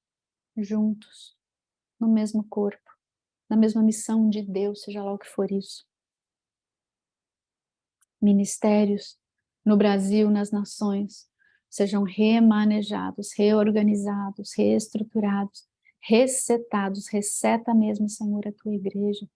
juntos, no mesmo corpo, na mesma missão de Deus, seja lá o que for isso. Ministérios no Brasil, nas nações, sejam remanejados, reorganizados, reestruturados, resetados. Reseta mesmo, Senhor, a tua igreja.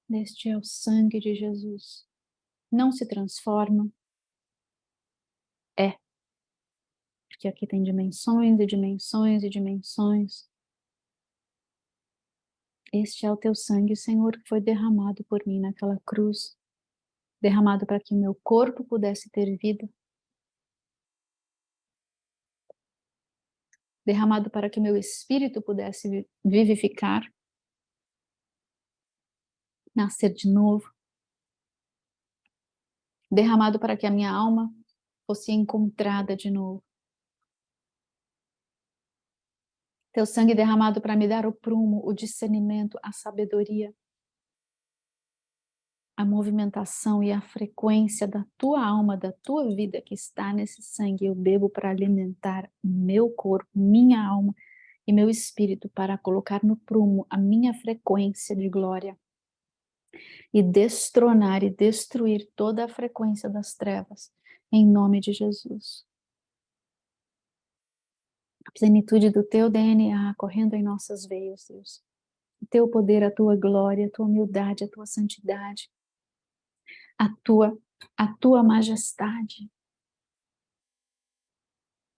Este é o sangue de Jesus. Não se transforma. É. Porque aqui tem dimensões e dimensões e dimensões. Este é o teu sangue, Senhor, que foi derramado por mim naquela cruz. Derramado para que o meu corpo pudesse ter vida. Derramado para que o meu espírito pudesse vivificar. Nascer de novo. Derramado para que a minha alma fosse encontrada de novo. Teu sangue derramado para me dar o prumo, o discernimento, a sabedoria, a movimentação e a frequência da tua alma, da tua vida que está nesse sangue. Eu bebo para alimentar meu corpo, minha alma e meu espírito, para colocar no prumo a minha frequência de glória e destronar e destruir toda a frequência das trevas, em nome de Jesus. A plenitude do teu DNA correndo em nossas veias, Deus. O teu poder, a tua glória, a tua humildade, a tua santidade, a tua majestade,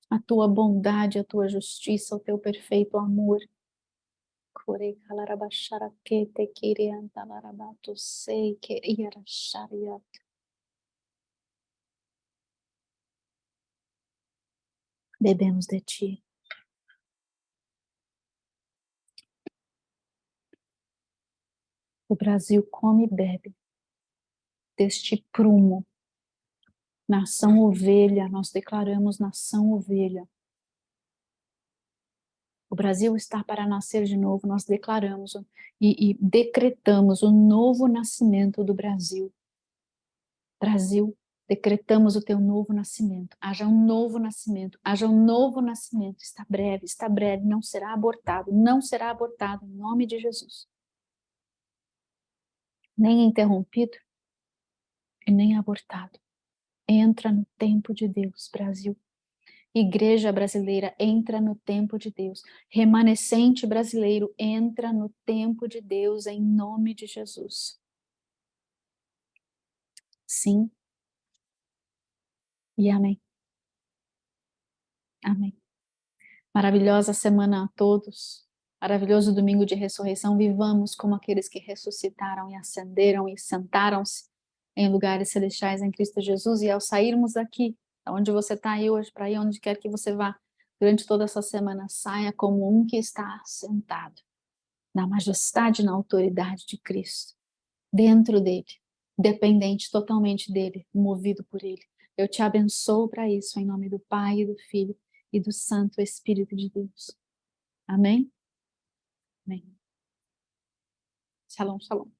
a tua bondade, a tua justiça, o teu perfeito amor. Bebemos de ti. O Brasil come e bebe deste prumo. Nação ovelha, nós declaramos nação ovelha. O Brasil está para nascer de novo, nós declaramos e decretamos o novo nascimento do Brasil. Brasil, decretamos o teu novo nascimento. Haja um novo nascimento, haja um novo nascimento. Está breve, não será abortado, não será abortado, em nome de Jesus. Nem interrompido e nem abortado. Entra no tempo de Deus, Brasil. Igreja brasileira, entra no tempo de Deus. Remanescente brasileiro, entra no tempo de Deus, em nome de Jesus. Sim. E amém. Amém. Maravilhosa semana a todos. Maravilhoso domingo de ressurreição. Vivamos como aqueles que ressuscitaram e ascenderam e sentaram-se em lugares celestiais em Cristo Jesus. E ao sairmos daqui, onde você está aí hoje, para ir onde quer que você vá, durante toda essa semana, saia como um que está sentado. na majestade e na autoridade de Cristo, dentro dele, dependente totalmente dele, movido por ele. Eu te abençoo para isso, em nome do Pai, do Filho e do Santo Espírito de Deus. Amém? Amém. Shalom, shalom.